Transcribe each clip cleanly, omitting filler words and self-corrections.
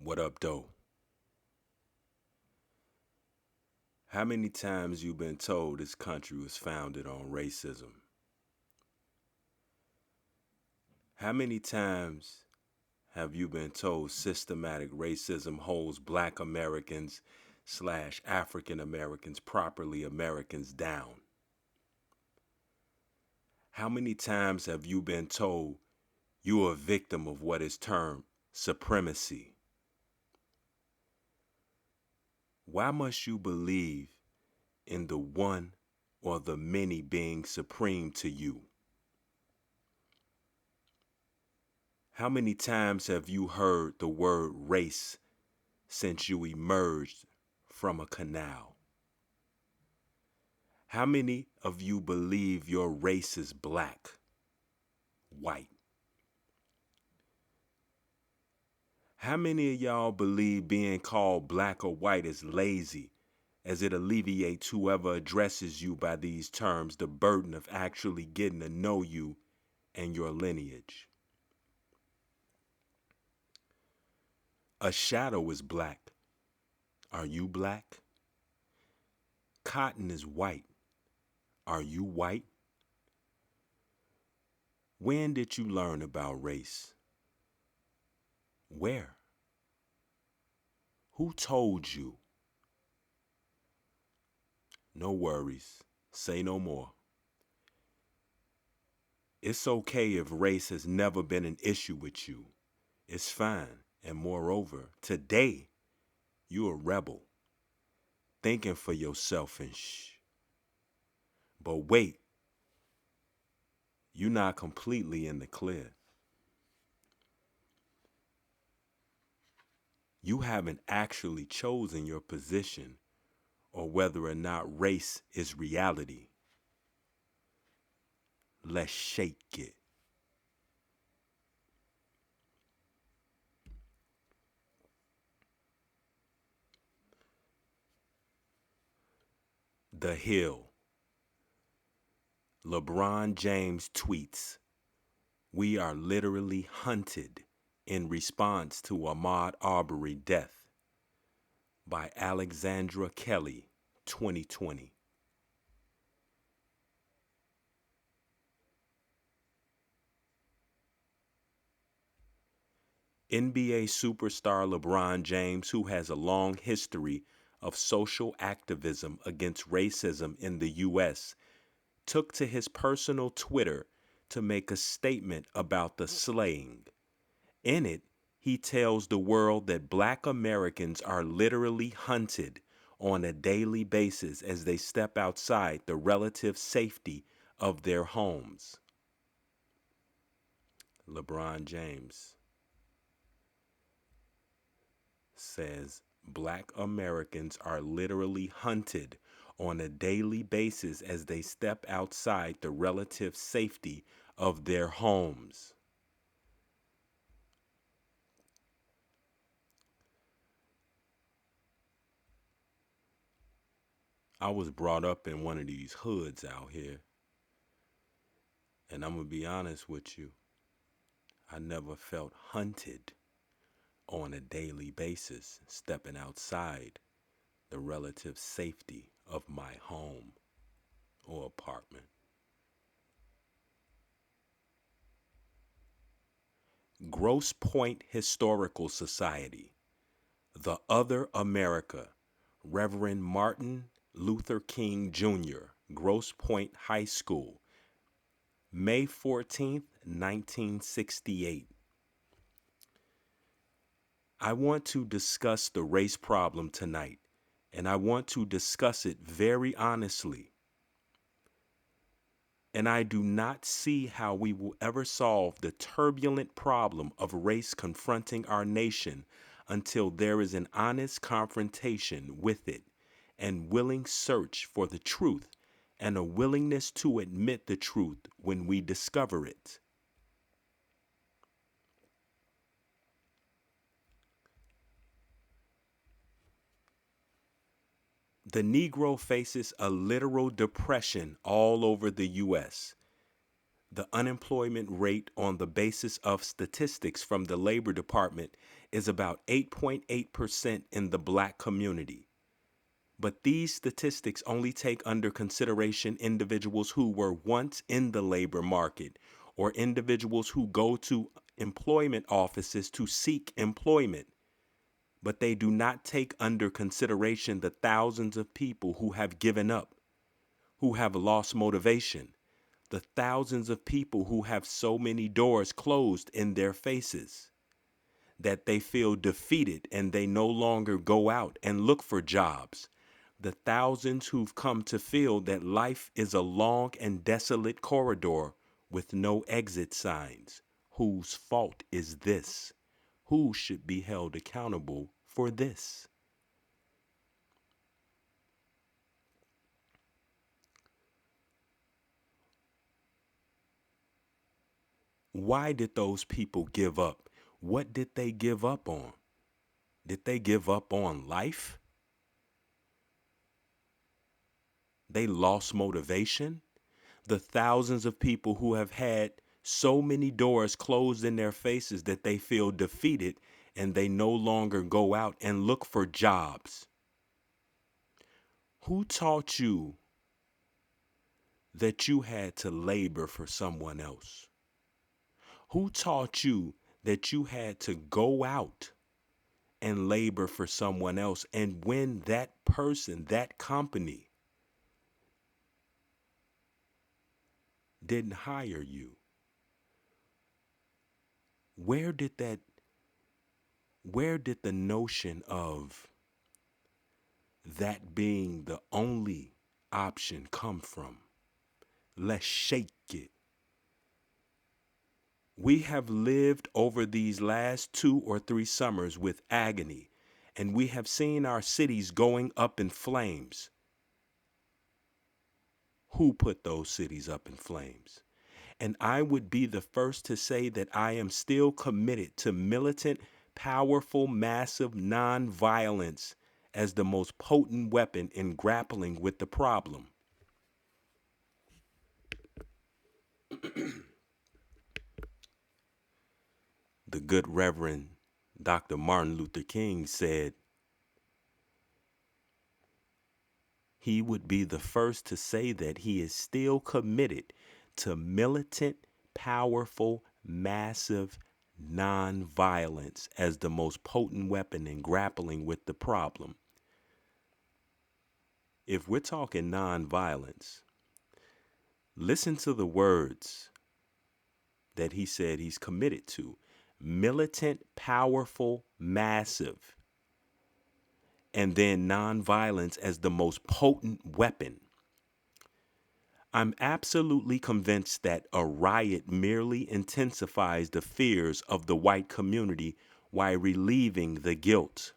What up, though? How many times you been told this country was founded on racism? How many times have you been told systematic racism holds black Americans slash African Americans, properly Americans, down? How many times have you been told you are a victim of what is termed supremacy? Why must you believe in the one or the many being supreme to you? How many times have you heard the word race since you emerged from a canal? How many of you believe your race is black, white? How many of y'all believe being called black or white is lazy, as it alleviates whoever addresses you by these terms the burden of actually getting to know you and your lineage? A shadow is black. Are you black? Cotton is white. Are you white? When did you learn about race? Where? Who told you? No worries. Say no more. It's okay if race has never been an issue with you. It's fine. And moreover, today, you a rebel, thinking for yourself and shh. But wait, you're not completely in the clear. You haven't actually chosen your position or whether or not race is reality. Let's shake it. The Hill. LeBron James tweets, "We are literally hunted," in response to Ahmaud Arbery death, by Alexandra Kelly, 2020. NBA superstar LeBron James, who has a long history of social activism against racism in the U.S., took to his personal Twitter to make a statement about the slaying. In it, he tells the world that black Americans are literally hunted on a daily basis as they step outside the relative safety of their homes. LeBron James says black Americans are literally hunted on a daily basis as they step outside the relative safety of their homes. I was brought up in one of these hoods out here, and I'm going to be honest with you, I never felt hunted on a daily basis, stepping outside the relative safety of my home or apartment. Grosse Pointe Historical Society, The Other America, Reverend Martin Luther King Jr., Grosse Pointe High School, May 14th, 1968. I want to discuss the race problem tonight, and I want to discuss it very honestly. And I do not see how we will ever solve the turbulent problem of race confronting our nation until there is an honest confrontation with it and willing search for the truth and a willingness to admit the truth when we discover it. The Negro faces a literal depression all over the U.S. The unemployment rate on the basis of statistics from the Labor Department is about 8.8% in the black community. But these statistics only take under consideration individuals who were once in the labor market or individuals who go to employment offices to seek employment. But they do not take under consideration the thousands of people who have given up, who have lost motivation, the thousands of people who have so many doors closed in their faces that they feel defeated and they no longer go out and look for jobs. The thousands who've come to feel that life is a long and desolate corridor with no exit signs. Whose fault is this? Who should be held accountable for this? Why did those people give up? What did they give up on? Did they give up on life? They lost motivation? The thousands of people who have had so many doors closed in their faces that they feel defeated and they no longer go out and look for jobs. Who taught you that you had to labor for someone else? Who taught you that you had to go out and labor for someone else? And when that person, that company, didn't hire you, where did the notion of that being the only option come from? Let's shake it. We have lived over these last 2 or 3 summers with agony, and we have seen our cities going up in flames. Who put those cities up in flames? And I would be the first to say that I am still committed to militant, powerful, massive nonviolence as the most potent weapon in grappling with the problem. The good Reverend Dr. Martin Luther King said he would be the first to say that he is still committed to militant, powerful, massive nonviolence as the most potent weapon in grappling with the problem. If we're talking nonviolence, listen to the words that he said he's committed to: militant, powerful, massive, and then nonviolence as the most potent weapon. I'm absolutely convinced that a riot merely intensifies the fears of the white community while relieving the guilt.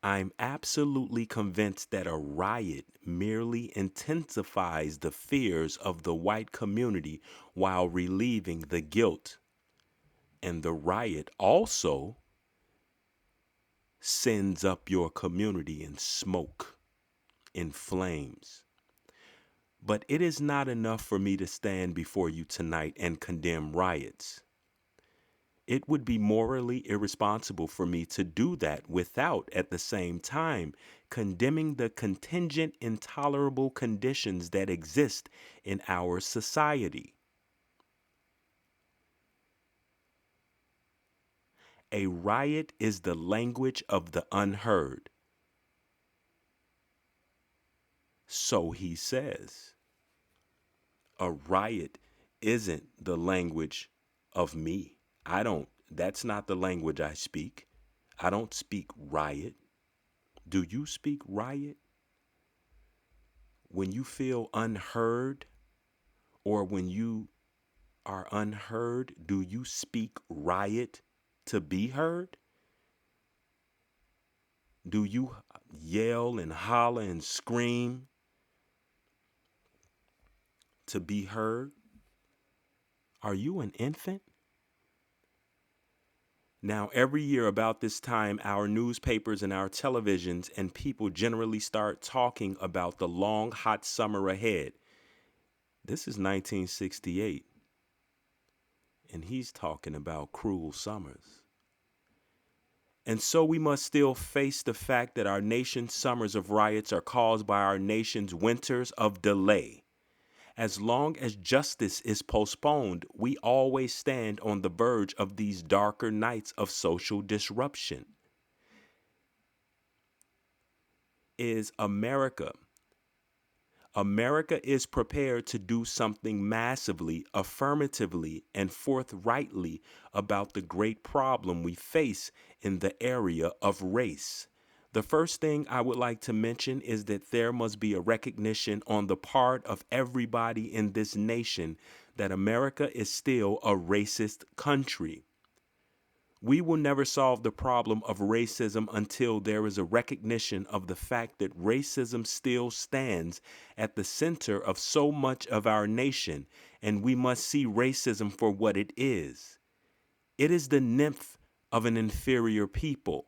I'm absolutely convinced that a riot merely intensifies the fears of the white community while relieving the guilt. And the riot also sends up your community in smoke, in flames. But it is not enough for me to stand before you tonight and condemn riots. It would be morally irresponsible for me to do that without, at the same time, condemning the contingent, intolerable conditions that exist in our society. A riot is the language of the unheard. So he says. A riot isn't the language of me. That's not the language I speak. I don't speak riot. Do you speak riot? When you feel unheard or when you are unheard, do you speak riot to be heard? Do you yell and holler and scream to be heard? Are you an infant? Now, every year about this time, our newspapers and our televisions and people generally start talking about the long, hot summer ahead. This is 1968, and he's talking about cruel summers. And so we must still face the fact that our nation's summers of riots are caused by our nation's winters of delay. As long as justice is postponed, we always stand on the verge of these darker nights of social disruption. Is America America is prepared to do something massively, affirmatively, and forthrightly about the great problem we face in the area of race. The first thing I would like to mention is that there must be a recognition on the part of everybody in this nation that America is still a racist country. We will never solve the problem of racism until there is a recognition of the fact that racism still stands at the center of so much of our nation, and we must see racism for what it is. It is the nymph of an inferior people.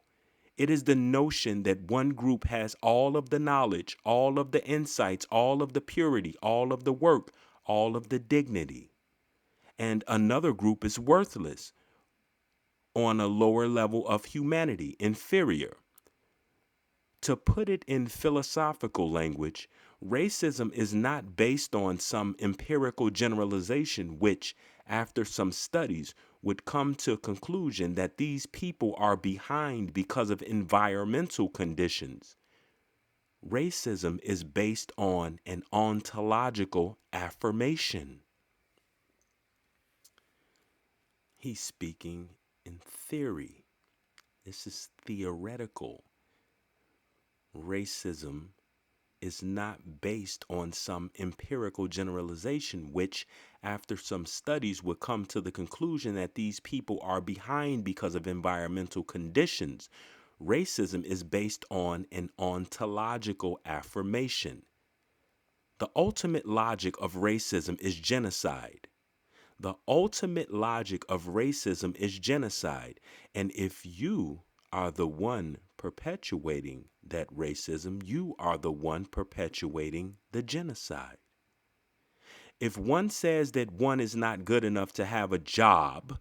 It is the notion that one group has all of the knowledge, all of the insights, all of the purity, all of the work, all of the dignity, and another group is worthless, on a lower level of humanity, inferior. To put it in philosophical language, racism is not based on some empirical generalization which, after some studies, would come to a conclusion that these people are behind because of environmental conditions. Racism is based on an ontological affirmation. He's speaking in theory. This is theoretical. Racism is not based on some empirical generalization, which, after some studies, would come to the conclusion that these people are behind because of environmental conditions. Racism is based on an ontological affirmation. The ultimate logic of racism is genocide. The ultimate logic of racism is genocide. And if you are the one perpetuating that racism, you are the one perpetuating the genocide. If one says that one is not good enough to have a job,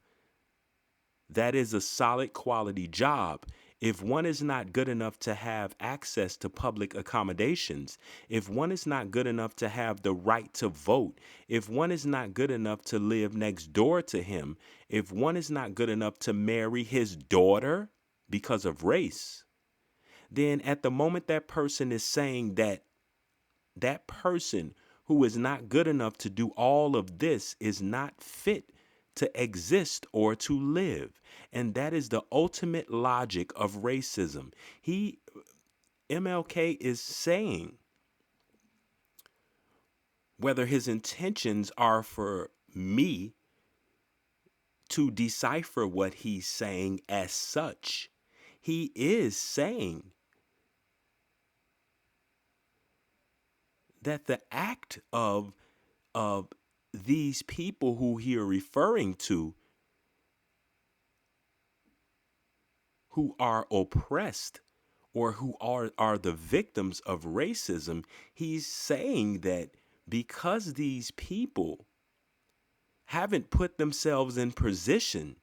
that is a solid quality job. If one is not good enough to have access to public accommodations, if one is not good enough to have the right to vote, if one is not good enough to live next door to him, if one is not good enough to marry his daughter because of race, then at the moment that person is saying that that person who is not good enough to do all of this is not fit to exist or to live. And that is the ultimate logic of racism. MLK is saying, whether his intentions are for me to decipher what he's saying as such, he is saying that the act of these people who he are referring to, who are oppressed or who are the victims of racism, he's saying that because these people haven't put themselves in position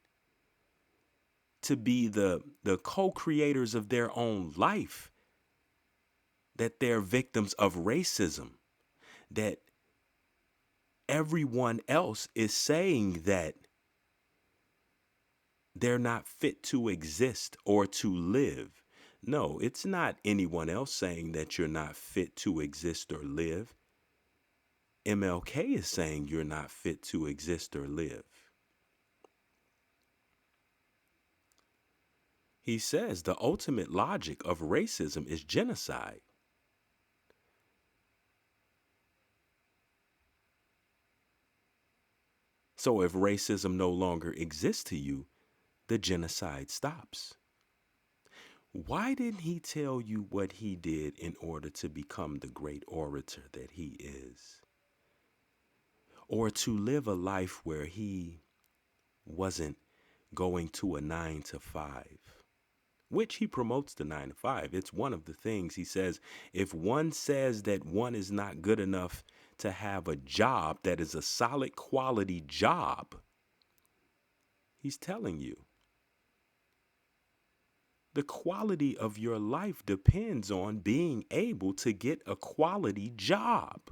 to be the co-creators of their own life, that they're victims of racism, that everyone else is saying that they're not fit to exist or to live. No, it's not anyone else saying that you're not fit to exist or live. MLK is saying you're not fit to exist or live. He says the ultimate logic of racism is genocide. So if racism no longer exists to you, the genocide stops. Why didn't he tell you what he did in order to become the great orator that he is? Or to live a life where he wasn't going to a 9 to 5, which he promotes the 9 to 5. It's one of the things he says. If one says that one is not good enough to have a job that is a solid quality job. He's telling you the quality of your life depends on being able to get a quality job.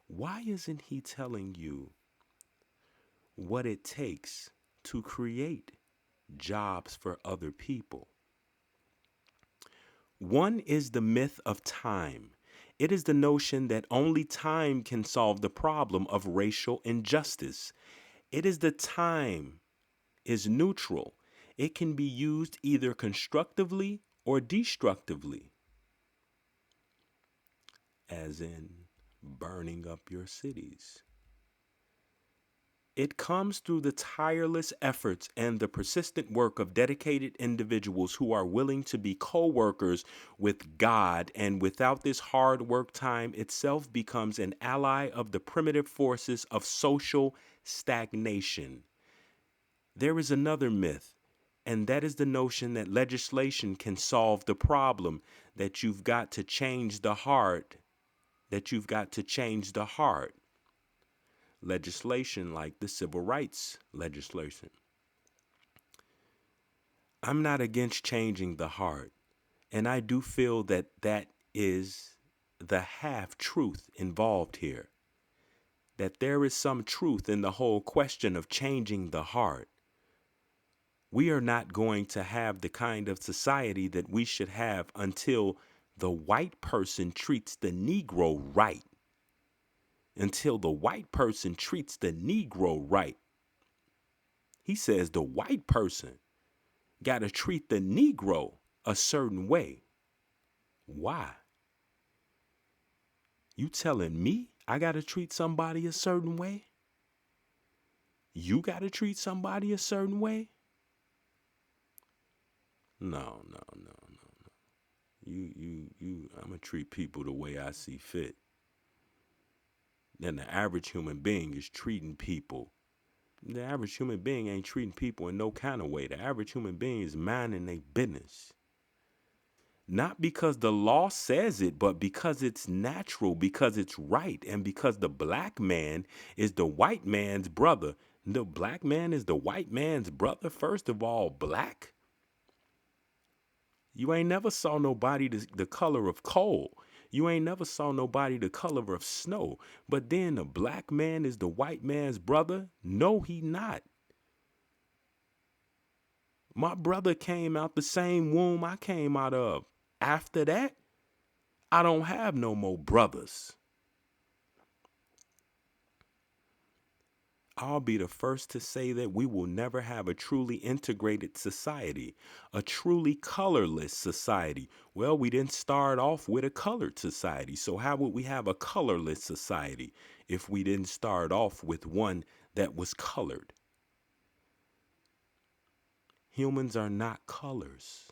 Why isn't he telling you what it takes to create jobs for other people? One is the myth of time. It is the notion that only time can solve the problem of racial injustice. It is the time is neutral. It can be used either constructively or destructively, as in burning up your cities. It comes through the tireless efforts and the persistent work of dedicated individuals who are willing to be co-workers with God, and without this hard work, time itself becomes an ally of the primitive forces of social stagnation. There is another myth, and that is the notion that legislation can solve the problem, that you've got to change the heart, Legislation like the civil rights legislation. I'm not against changing the heart, and I do feel that that is the half truth involved here, that there is some truth in the whole question of changing the heart. We are not going to have the kind of society that we should have until the white person treats the Negro right. Until the white person treats the Negro right. He says the white person got to treat the Negro a certain way. Why? You telling me I got to treat somebody a certain way? You got to treat somebody a certain way? No. I'm going to treat people the way I see fit. Then the average human being is treating people. The average human being ain't treating people in no kind of way. The average human being is minding their business. Not because the law says it, but because it's natural, because it's right, and because the black man is the white man's brother. The black man is the white man's brother, first of all, black. You ain't never saw nobody the color of coal. You ain't never saw nobody the color of snow. But then the black man is the white man's brother? No, he not. My brother came out the same womb I came out of. After that, I don't have no more brothers. I'll be the first to say that we will never have a truly integrated society, a truly colorless society. Well, we didn't start off with a colored society, so how would we have a colorless society if we didn't start off with one that was colored? Humans are not colors.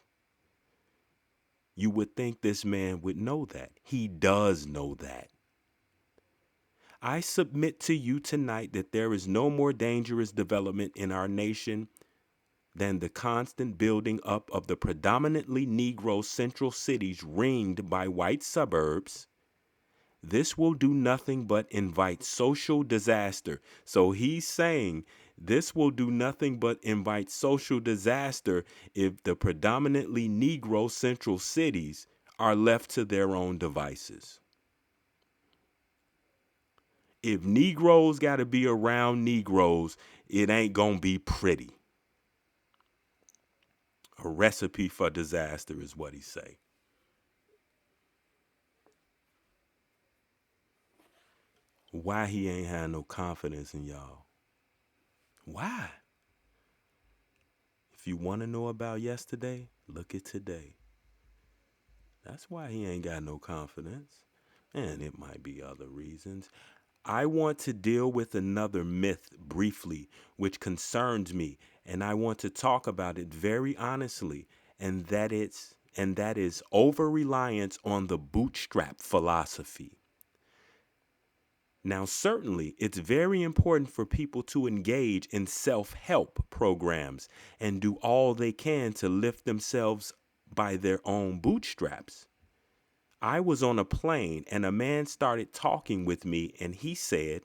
You would think this man would know that. He does know that. I submit to you tonight that there is no more dangerous development in our nation than the constant building up of the predominantly Negro central cities ringed by white suburbs. This will do nothing but invite social disaster. So he's saying this will do nothing but invite social disaster if the predominantly Negro central cities are left to their own devices. If Negroes got to be around Negroes, it ain't going to be pretty. A recipe for disaster is what he say. Why he ain't had no confidence in y'all? Why? If you want to know about yesterday, look at today. That's why he ain't got no confidence. And it might be other reasons. I want to deal with another myth briefly, which concerns me, and I want to talk about it very honestly, and that is over-reliance on the bootstrap philosophy. Now, certainly, it's very important for people to engage in self-help programs and do all they can to lift themselves by their own bootstraps. I was on a plane and a man started talking with me, and he said,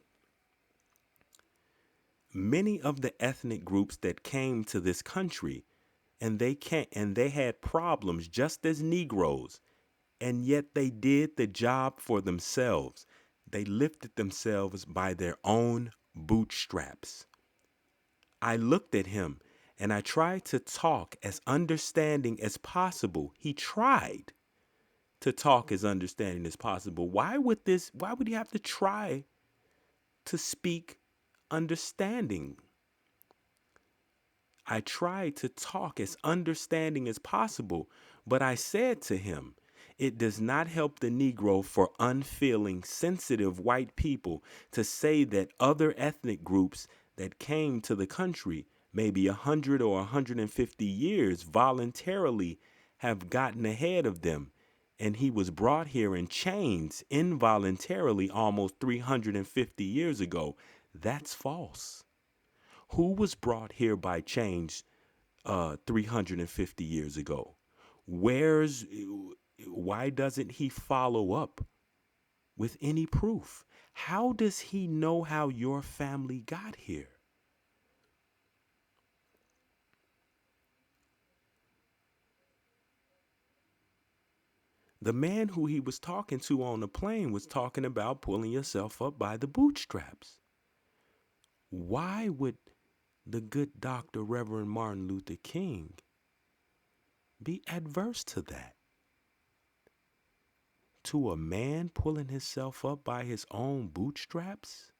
many of the ethnic groups that came to this country, and they had problems just as Negroes, and yet they did the job for themselves. They lifted themselves by their own bootstraps. I looked at him and I tried to talk as understanding as possible. He tried to talk as understanding as possible. Why would he have to try to speak understanding? I tried to talk as understanding as possible, but I said to him, it does not help the Negro for unfeeling, sensitive white people to say that other ethnic groups that came to the country maybe 100 or 150 years voluntarily have gotten ahead of them. And he was brought here in chains involuntarily almost 350 years ago. That's false. Who was brought here by chains 350 years ago? Where's why doesn't he follow up with any proof? How does he know how your family got here? The man who he was talking to on the plane was talking about pulling yourself up by the bootstraps. Why would the good Dr. Reverend Martin Luther King be adverse to that? To a man pulling himself up by his own bootstraps?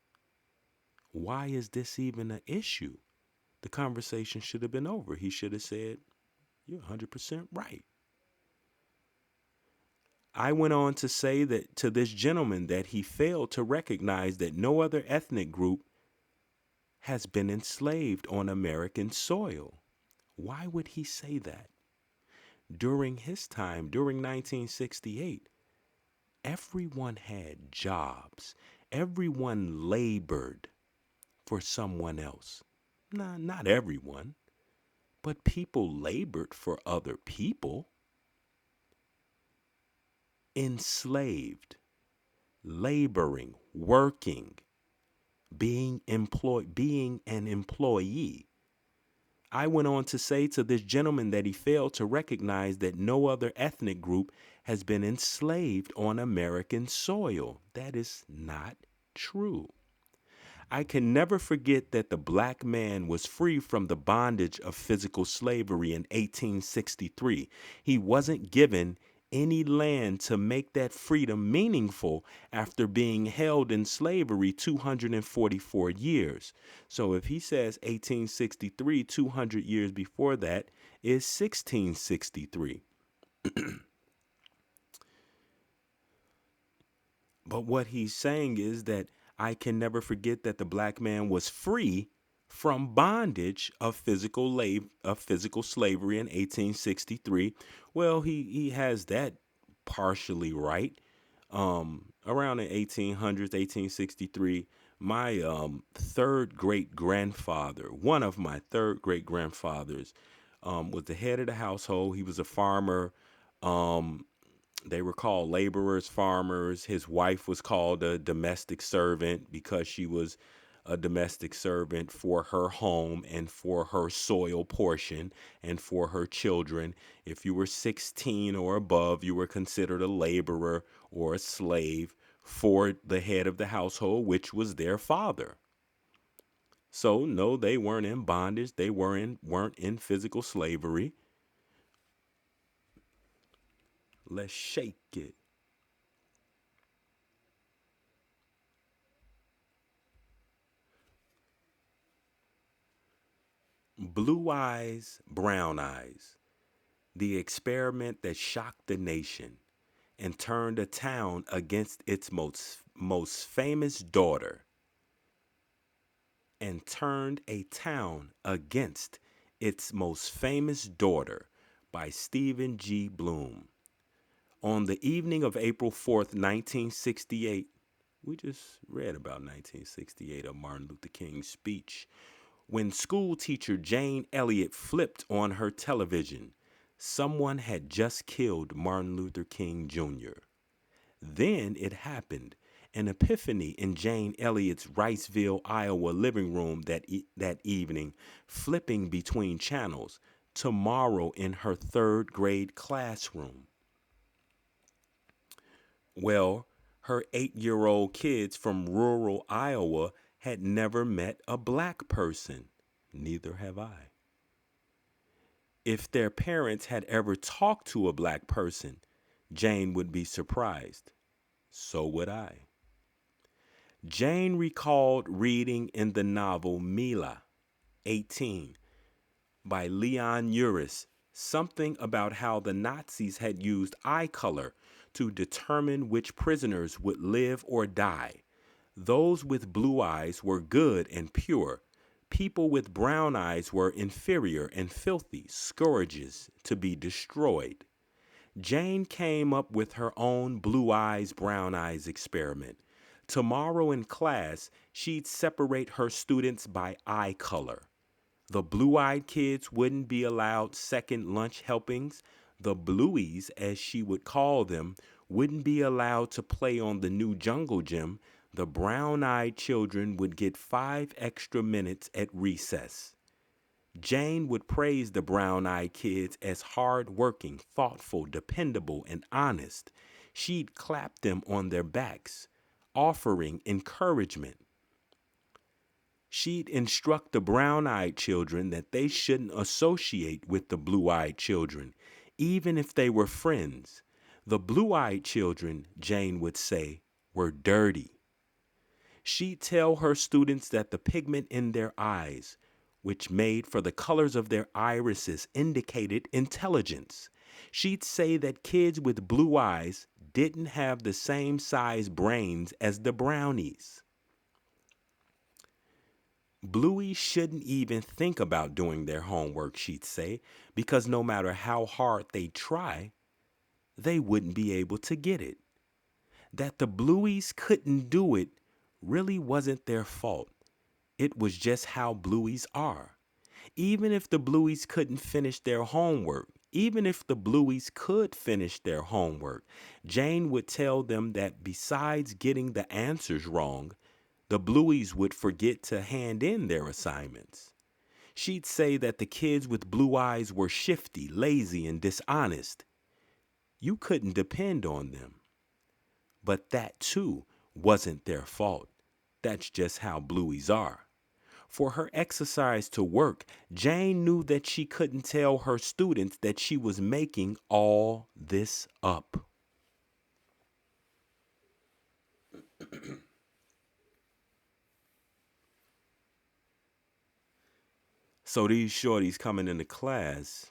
Why is this even an issue? The conversation should have been over. He should have said, you're 100% right. I went on to say that to this gentleman that he failed to recognize that no other ethnic group has been enslaved on American soil. Why would he say that? During his time, during 1968, everyone had jobs. Everyone labored for someone else. Nah, not everyone, but people labored for other people. Enslaved, laboring, working, being employed, being an employee. I went on to say to this gentleman that he failed to recognize that no other ethnic group has been enslaved on American soil. That is not true. I can never forget that the black man was free from the bondage of physical slavery in 1863. He wasn't given any land to make that freedom meaningful after being held in slavery 244 years. So if he says 1863, 200 years before that is 1663. But what he's saying is that I can never forget that the black man was free from bondage of physical slavery in 1863. Well, he has that partially right. Around the 1800s, 1863, my third great grandfather, one of my third great grandfathers, was the head of the household. He was a farmer. Um, they were called laborers, farmers. His wife was called a domestic servant because she was a domestic servant for her home and for her soil portion and for her children. If you were 16 or above, you were considered a laborer or a slave for the head of the household, which was their father. So no, they weren't in bondage. They weren't in physical slavery. Let's shake it. Blue Eyes, Brown Eyes, the experiment that shocked the nation and turned a town against its most famous daughter, and turned a town against its most famous daughter by Stephen G. Bloom. On the evening of April 4th, 1968, we just read about 1968 of Martin Luther King's speech. When school teacher Jane Elliott flipped on her television, someone had just killed Martin Luther King Jr. Then it happened. An epiphany in Jane Elliott's Riceville, Iowa living room that evening, flipping between channels. Tomorrow in her third grade classroom. Well, her 8-year old kids from rural Iowa had never met a black person. Neither have I. If their parents had ever talked to a black person, Jane would be surprised. So would I. Jane recalled reading in the novel Mila, 18, by Leon Uris, something about how the Nazis had used eye color to determine which prisoners would live or die. Those with blue eyes were good and pure. People with brown eyes were inferior and filthy, scourges to be destroyed. Jane came up with her own blue eyes, brown eyes experiment. Tomorrow in class, she'd separate her students by eye color. The blue-eyed kids wouldn't be allowed second lunch helpings. The blueies, as she would call them, wouldn't be allowed to play on the new jungle gym. The brown-eyed children would get 5 extra minutes at recess. Jane would praise the brown-eyed kids as hard-working, thoughtful, dependable, and honest. She'd clap them on their backs, offering encouragement. She'd instruct the brown-eyed children that they shouldn't associate with the blue-eyed children, even if they were friends. The blue-eyed children, Jane would say, were dirty. She'd tell her students that the pigment in their eyes, which made for the colors of their irises, indicated intelligence. She'd say that kids with blue eyes didn't have the same size brains as the brownies. Blueies shouldn't even think about doing their homework, she'd say, because no matter how hard they try, they wouldn't be able to get it. That the blueies couldn't do it really wasn't their fault. It was just how blueies are. Even if the blueies couldn't finish their homework, even if the blueies could finish their homework, Jane would tell them that besides getting the answers wrong, the blueies would forget to hand in their assignments. She'd say that the kids with blue eyes were shifty, lazy, and dishonest. You couldn't depend on them. But that, too, wasn't their fault. That's just how blueies are. For her exercise to work, Jane knew that she couldn't tell her students that she was making all this up. So these shorties coming into class,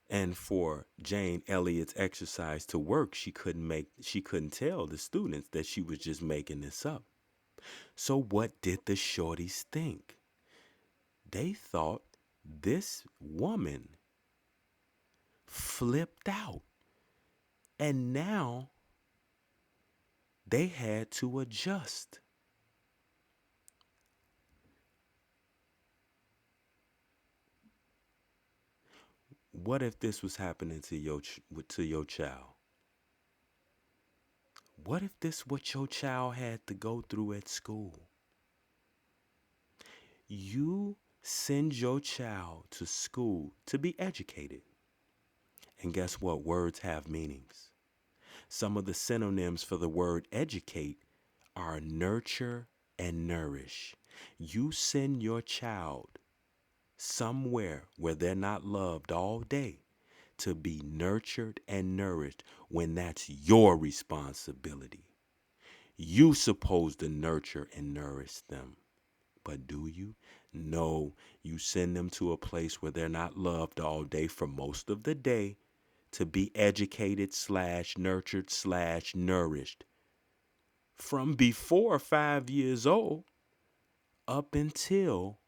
and for Jane Elliott's exercise to work, she couldn't tell the students that she was just making this up. So what did the shorties think? They thought this woman flipped out. And now they had to adjust. What if this was happening to your child? What if this what your child had to go through at school? You send your child to school to be educated. And guess what? Words have meanings. Some of the synonyms for the word educate are nurture and nourish. You send your child somewhere where they're not loved all day to be nurtured and nourished when that's your responsibility. You supposed to nurture and nourish them. But do you? No, you send them to a place where they're not loved all day for most of the day to be educated / nurtured / nourished. From before 5 years old up until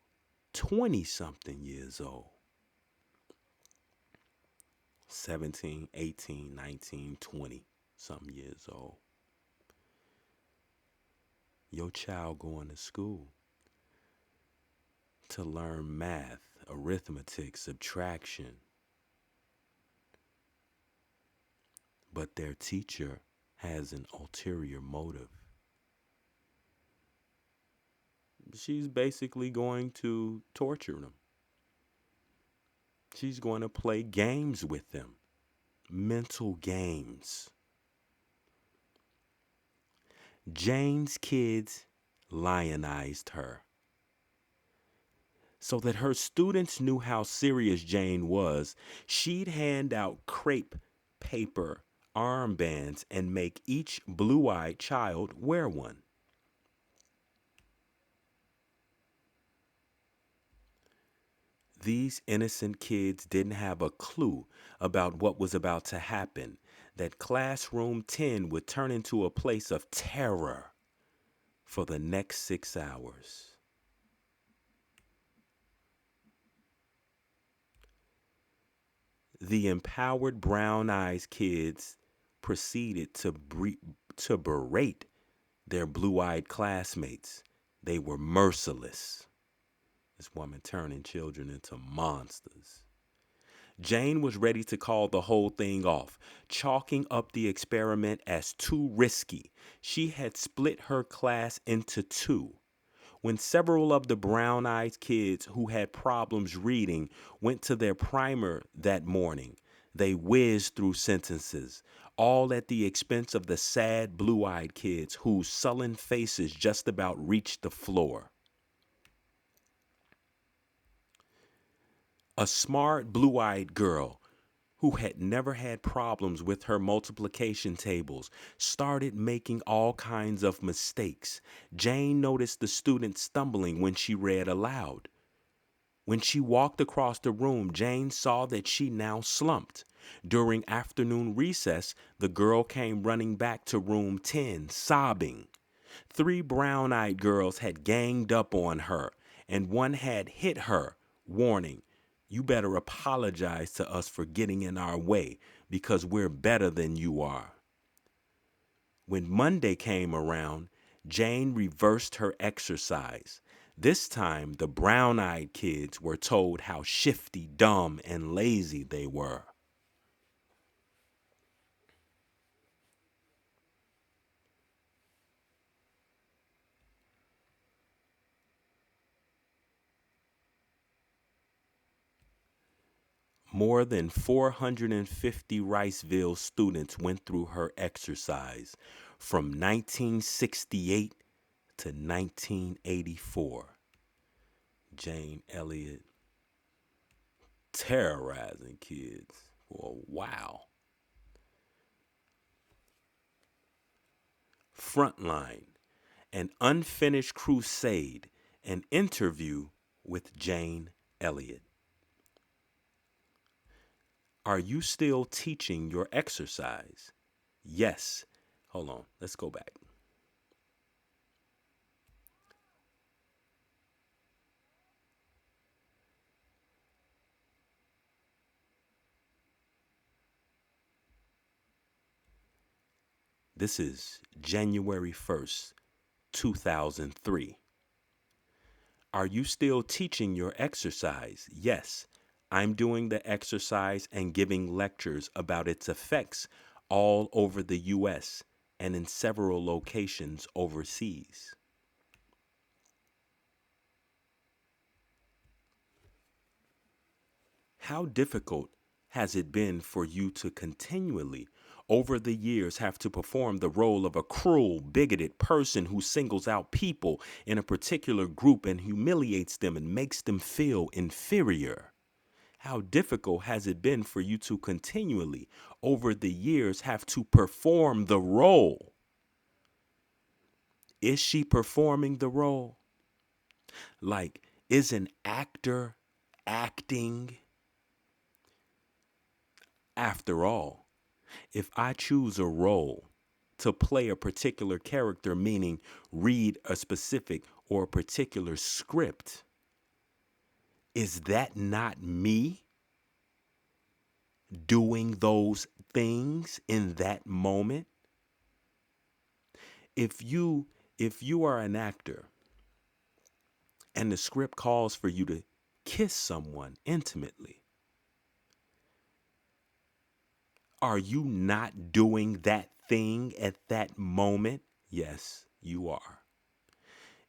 20 something years old. 17, 18, 19, 20 some years old. Your child going to school to learn math, arithmetic, subtraction, but their teacher has an ulterior motive. She's basically going to torture them. She's going to play games with them, mental games. Jane's kids lionized her so that her students knew how serious Jane was. She'd hand out crepe paper armbands and make each blue-eyed child wear one. These innocent kids didn't have a clue about what was about to happen, that classroom 10 would turn into a place of terror for the next 6 hours. The empowered brown eyes kids proceeded to berate their blue-eyed classmates. They were merciless. This woman turning children into monsters. Jane was ready to call the whole thing off, chalking up the experiment as too risky. She had split her class into two. When several of the brown-eyed kids who had problems reading went to their primer that morning, they whizzed through sentences, all at the expense of the sad blue-eyed kids whose sullen faces just about reached the floor. A smart blue-eyed girl who had never had problems with her multiplication tables started making all kinds of mistakes. Jane noticed the student stumbling when she read aloud. When she walked across the room, Jane saw that she now slumped. During afternoon recess, the girl came running back to room 10, sobbing. 3 brown-eyed girls had ganged up on her, and one had hit her, warning, "You better apologize to us for getting in our way because we're better than you are." When Monday came around, Jane reversed her exercise. This time, the brown-eyed kids were told how shifty, dumb, and lazy they were. More than 450 Riceville students went through her exercise from 1968 to 1984. Jane Elliott terrorizing kids for a while. Frontline, an unfinished crusade, an interview with Jane Elliott. Are you still teaching your exercise? Yes. Hold on, let's go back. This is January 1st, 2003. Are you still teaching your exercise? Yes, I'm doing the exercise and giving lectures about its effects all over the U.S. and in several locations overseas. How difficult has it been for you to continually, over the years, have to perform the role of a cruel, bigoted person who singles out people in a particular group and humiliates them and makes them feel inferior? How difficult has it been for you to continually, over the years, have to perform the role? Is she performing the role? Like, is an actor acting? After all, if I choose a role to play a particular character, meaning read a specific or a particular script, is that not me doing those things in that moment? If you are an actor and the script calls for you to kiss someone intimately, Are you not doing that thing at that moment? Yes, you are.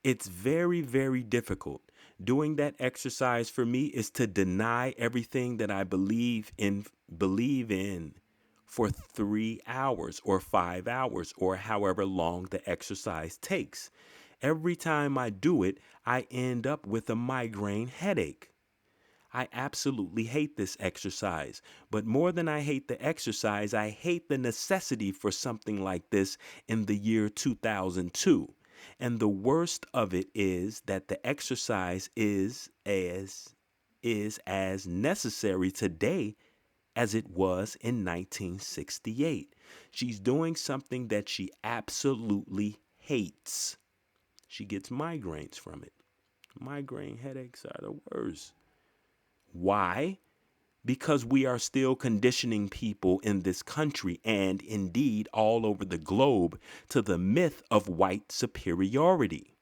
It's very, very difficult. Doing that exercise for me is to deny everything that I believe in for 3 hours or 5 hours or however long the exercise takes. Every time I do it, I end up with a migraine headache. I absolutely hate this exercise. But more than I hate the exercise, I hate the necessity for something like this in the year 2002. And the worst of it is that the exercise is as necessary today as it was in 1968. She's doing something that she absolutely hates. She gets migraines from it. Migraine headaches are the worst. Why? Because we are still conditioning people in this country and indeed all over the globe to the myth of white superiority.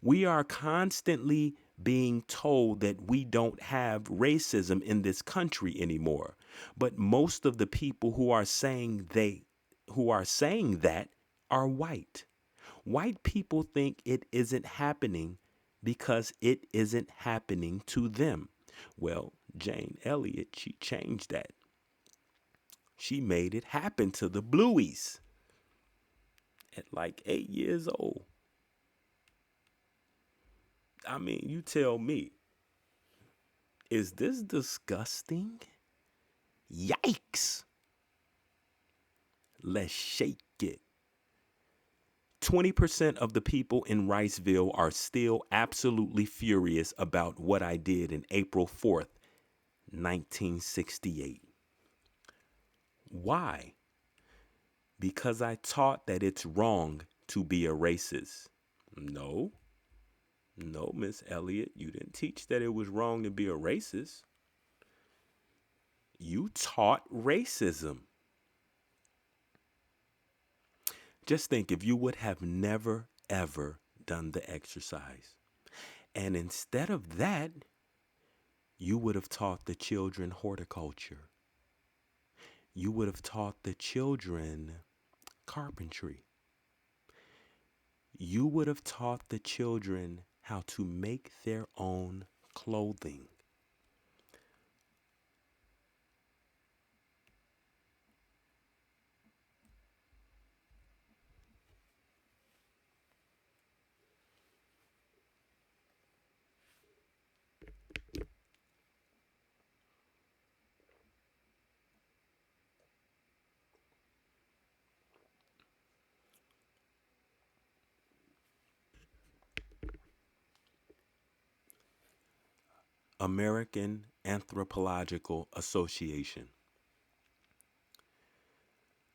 We are constantly being told that we don't have racism in this country anymore. But most of the people who are saying that are white. White people think it isn't happening because it isn't happening to them. Well, Jane Elliott, she changed that. She made it happen to the Blueies at like 8 years old. I mean, you tell me, is this disgusting? Yikes. Let's shake it. 20% of the people in Riceville are still absolutely furious about what I did in April 4th, 1968. Why? Because I taught that it's wrong to be a racist. No, no, Miss Elliott, you didn't teach that it was wrong to be a racist. You taught racism. Just think if you would have never, ever done the exercise. And instead of that, you would have taught the children horticulture. You would have taught the children carpentry. You would have taught the children how to make their own clothing. American Anthropological Association.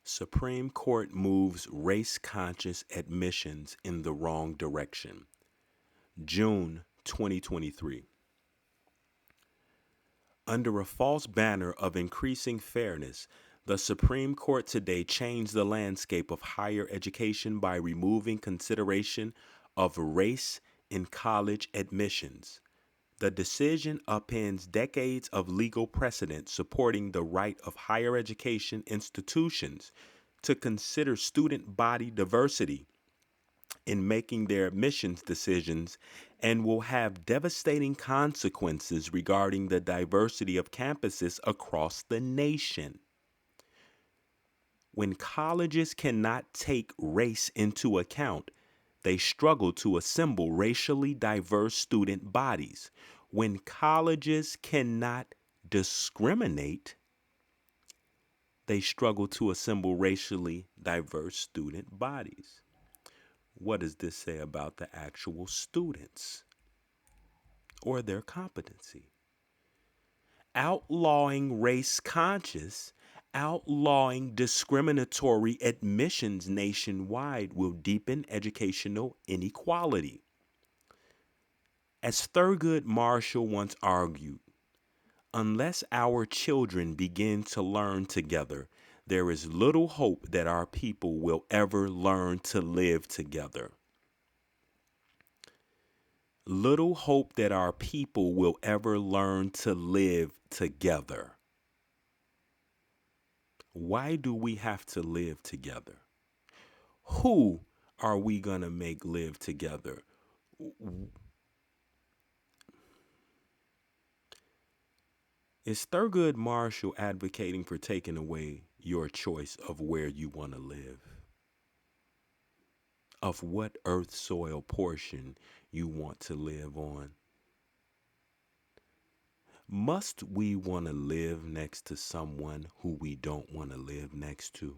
Supreme Court moves race conscious admissions in the wrong direction. June 2023. Under a false banner of increasing fairness, the Supreme Court today changed the landscape of higher education by removing consideration of race in college admissions. The decision upends decades of legal precedent supporting the right of higher education institutions to consider student body diversity in making their admissions decisions and will have devastating consequences regarding the diversity of campuses across the nation. When colleges cannot take race into account, they struggle to assemble racially diverse student bodies. When colleges cannot discriminate, they struggle to assemble racially diverse student bodies. What does this say about the actual students or their competency? Outlawing race conscious, outlawing discriminatory admissions nationwide will deepen educational inequality. As Thurgood Marshall once argued, unless our children begin to learn together, there is little hope that our people will ever learn to live together. Little hope that our people will ever learn to live together. Why do we have to live together? Who are we going to make live together? Is Thurgood Marshall advocating for taking away your choice of where you want to live? Of what earth soil portion you want to live on? Must we want to live next to someone who we don't want to live next to?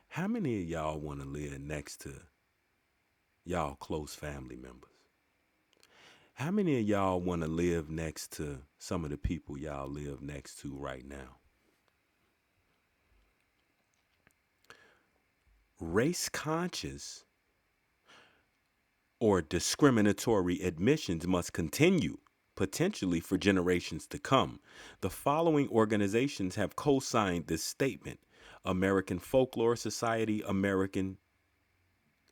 How many of y'all want to live next to y'all close family members? How many of y'all want to live next to some of the people y'all live next to right now? Race conscious or discriminatory admissions must continue, potentially for generations to come. The following organizations have co signed this statement: American Folklore Society, American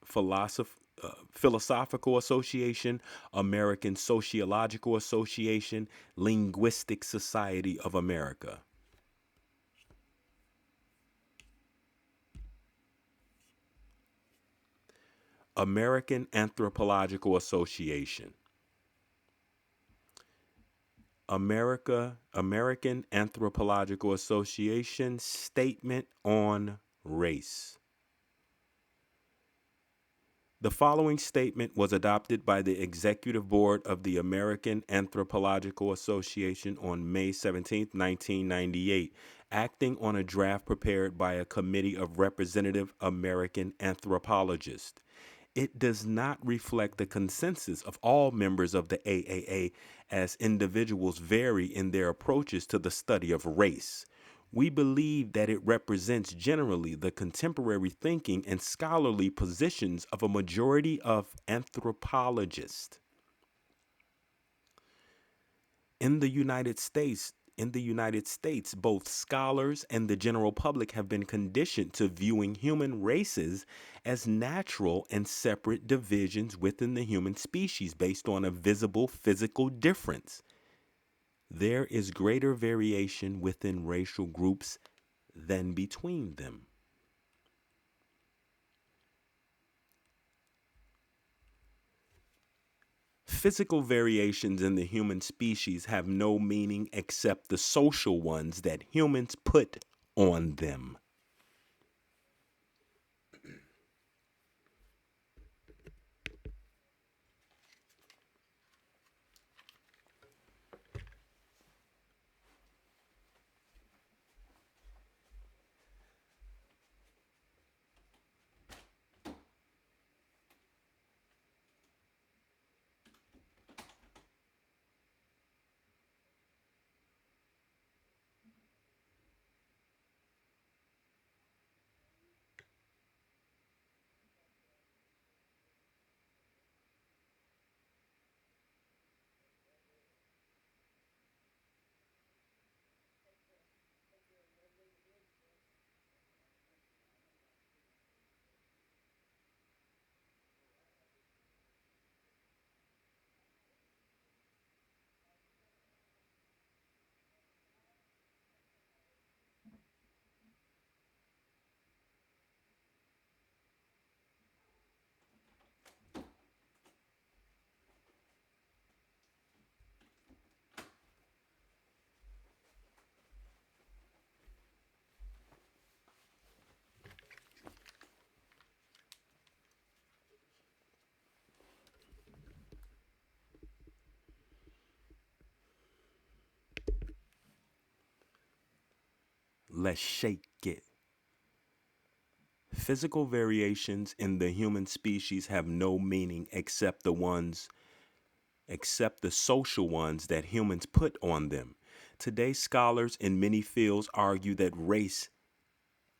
Philosophical Association, American Sociological Association, Linguistic Society of America. American Anthropological Association. American Anthropological Association Statement on Race. The following statement was adopted by the Executive Board of the American Anthropological Association on May 17, 1998, acting on a draft prepared by a committee of representative American anthropologists. It does not reflect the consensus of all members of the AAA, as individuals vary in their approaches to the study of race. We believe that it represents generally the contemporary thinking and scholarly positions of a majority of anthropologists. In the United States, both scholars and the general public have been conditioned to viewing human races as natural and separate divisions within the human species based on a visible physical difference. There is greater variation within racial groups than between them. Physical variations in the human species have no meaning except the social ones that humans put on them. Let's shake it. Physical variations in the human species have no meaning except the social ones that humans put on them. Today, scholars in many fields argue that race,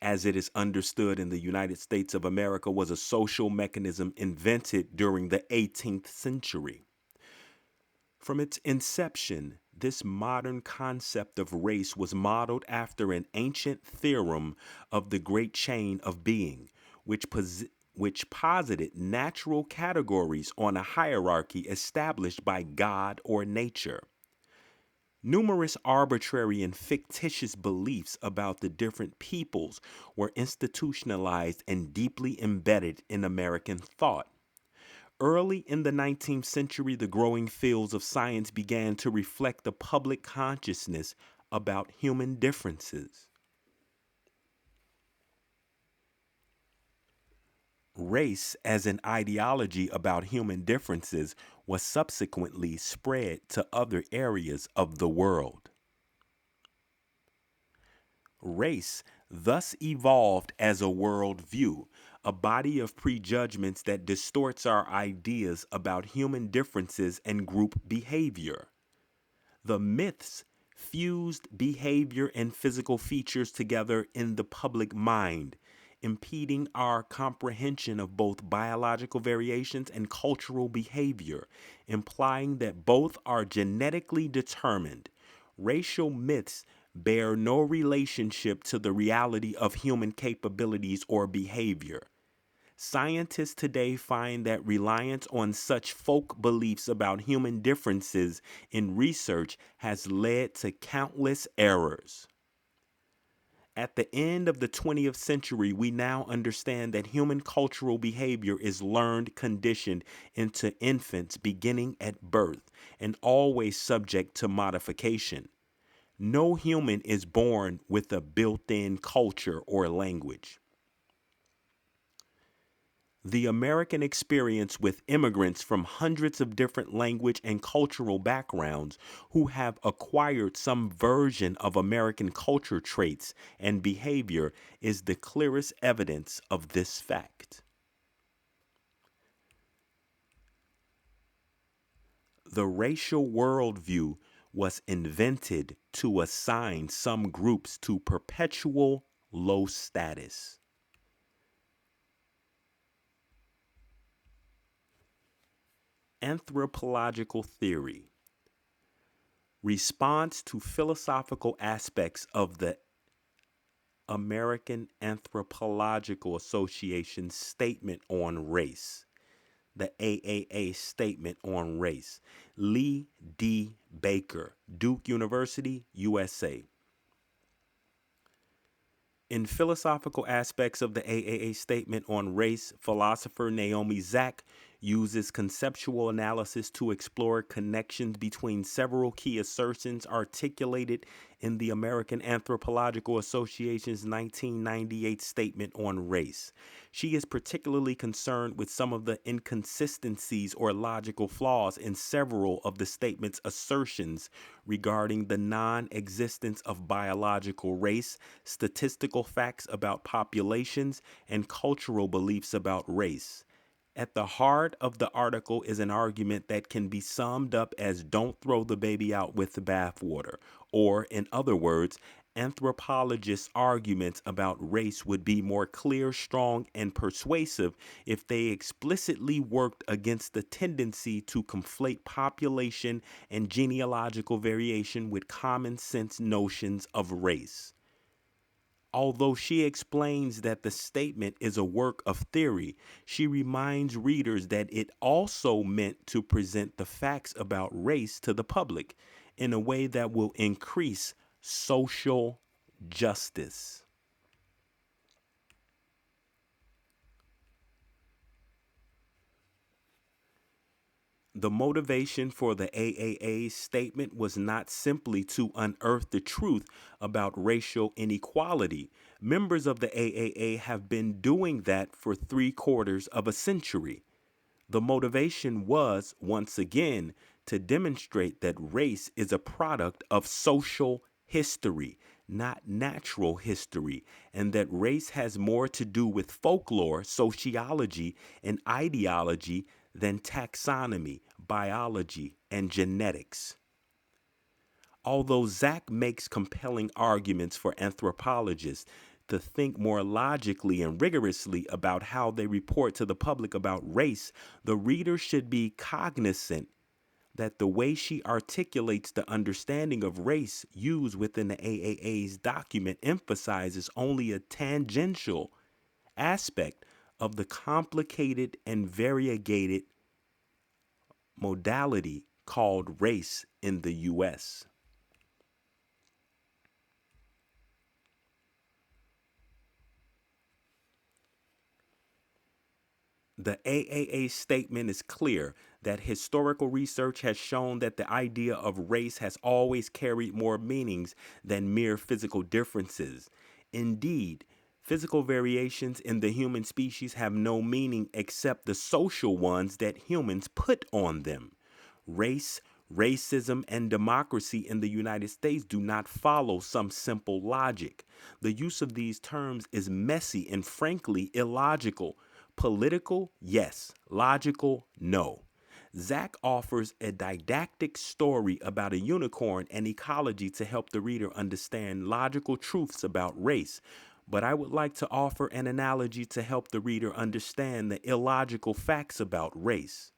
as it is understood in the United States of America, was a social mechanism invented during the 18th century. From its inception, this modern concept of race was modeled after an ancient theorem of the great chain of being, which posited natural categories on a hierarchy established by God or nature. Numerous arbitrary and fictitious beliefs about the different peoples were institutionalized and deeply embedded in American thought. Early in the 19th century, the growing fields of science began to reflect the public consciousness about human differences. Race, as an ideology about human differences, was subsequently spread to other areas of the world. Race thus evolved as a worldview, a body of prejudgments that distorts our ideas about human differences and group behavior. The myths fused behavior and physical features together in the public mind, impeding our comprehension of both biological variations and cultural behavior, implying that both are genetically determined. Racial myths bear no relationship to the reality of human capabilities or behavior. Scientists today find that reliance on such folk beliefs about human differences in research has led to countless errors. At the end of the 20th century, we now understand that human cultural behavior is learned, conditioned into infants beginning at birth, and always subject to modification. No human is born with a built in culture or language. The American experience with immigrants from hundreds of different language and cultural backgrounds who have acquired some version of American culture traits and behavior is the clearest evidence of this fact. The racial worldview was invented to assign some groups to perpetual low status. Anthropological theory. Response to philosophical aspects of the American Anthropological Association's Statement on Race, the AAA Statement on Race. Lee D. Baker, Duke University, USA. In philosophical aspects of the AAA Statement on Race, philosopher Naomi Zak uses conceptual analysis to explore connections between several key assertions articulated in the American Anthropological Association's 1998 Statement on Race. She is particularly concerned with some of the inconsistencies or logical flaws in several of the statement's assertions regarding the non-existence of biological race, statistical facts about populations, and cultural beliefs about race. At the heart of the article is an argument that can be summed up as don't throw the baby out with the bathwater, or, in other words, anthropologists' arguments about race would be more clear, strong, and persuasive if they explicitly worked against the tendency to conflate population and genealogical variation with common sense notions of race. Although she explains that the statement is a work of theory, she reminds readers that it also meant to present the facts about race to the public in a way that will increase social justice. The motivation for the AAA's statement was not simply to unearth the truth about racial inequality. Members of the AAA have been doing that for 3/4 of a century. The motivation was, once again, to demonstrate that race is a product of social history, not natural history, and that race has more to do with folklore, sociology, and ideology than taxonomy, biology, and genetics. Although Zach makes compelling arguments for anthropologists to think more logically and rigorously about how they report to the public about race, the reader should be cognizant that the way she articulates the understanding of race used within the AAA's document emphasizes only a tangential aspect of the complicated and variegated modality called race in the U.S. The AAA statement is clear that historical research has shown that the idea of race has always carried more meanings than mere physical differences. Indeed, physical variations in the human species have no meaning except the social ones that humans put on them. Race, racism, and democracy in the United States do not follow some simple logic. The use of these terms is messy and frankly illogical. Political, yes. Logical, no. Zach offers a didactic story about a unicorn and ecology to help the reader understand logical truths about race. But I would like to offer an analogy to help the reader understand the illogical facts about race.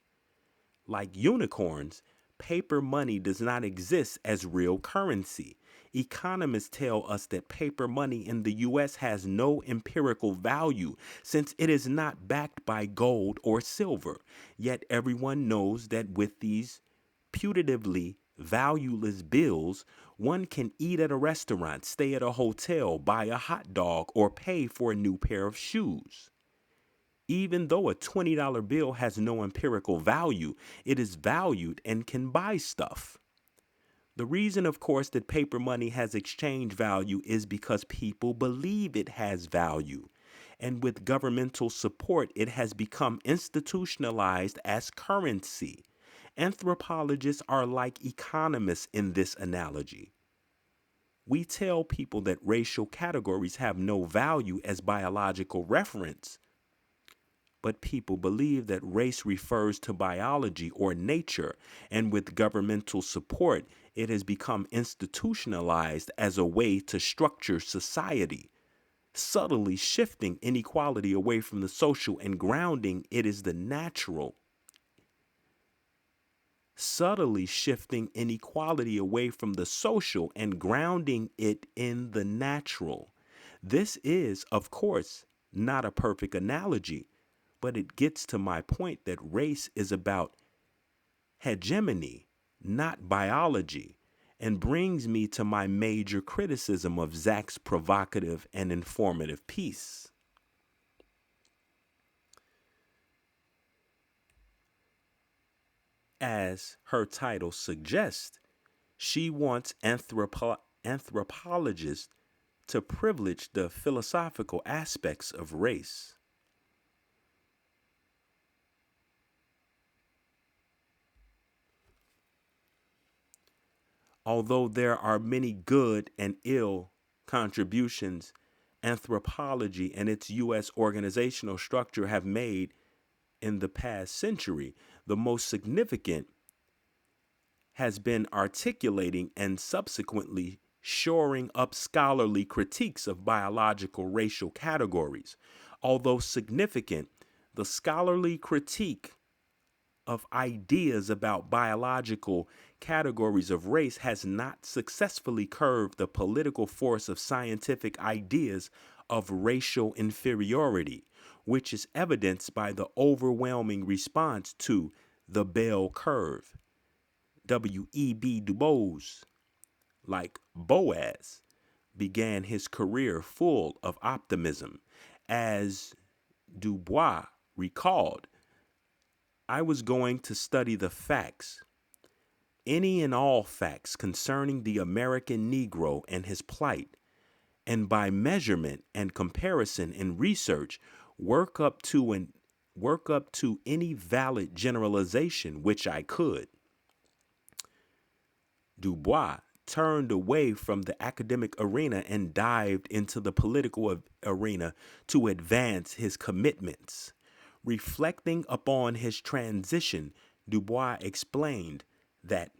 Like unicorns, paper money does not exist as real currency. Economists tell us that paper money in the US has no empirical value since it is not backed by gold or silver. Yet everyone knows that with these putatively valueless bills, one can eat at a restaurant, stay at a hotel, buy a hot dog, or pay for a new pair of shoes. Even though a $20 bill has no empirical value, it is valued and can buy stuff. The reason, of course, that paper money has exchange value is because people believe it has value. And with governmental support, it has become institutionalized as currency. Anthropologists are like economists in this analogy. We tell people that racial categories have no value as biological reference, but people believe that race refers to biology or nature, and with governmental support, it has become institutionalized as a way to structure society, subtly shifting inequality away from the social and grounding it is the natural. Subtly shifting inequality away from the social and grounding it in the natural. This is, of course, not a perfect analogy, but it gets to my point that race is about hegemony, not biology, and brings me to my major criticism of Zach's provocative and informative piece. As her title suggests, she wants anthropologists to privilege the philosophical aspects of race. Although there are many good and ill contributions anthropology and its U.S. organizational structure have made in the past century, the most significant has been articulating and subsequently shoring up scholarly critiques of biological racial categories. Although significant, the scholarly critique of ideas about biological categories of race has not successfully curbed the political force of scientific ideas of racial inferiority, which is evidenced by the overwhelming response to the bell curve. W.E.B. Du Bois, like Boaz, began his career full of optimism. As Du Bois recalled, I was going to study the facts, any and all facts concerning the American Negro and his plight, and by measurement and comparison and research, work up to any valid generalization which I could. Du Bois turned away from the academic arena and dived into the political arena to advance his commitments. Reflecting upon his transition, Du Bois explained that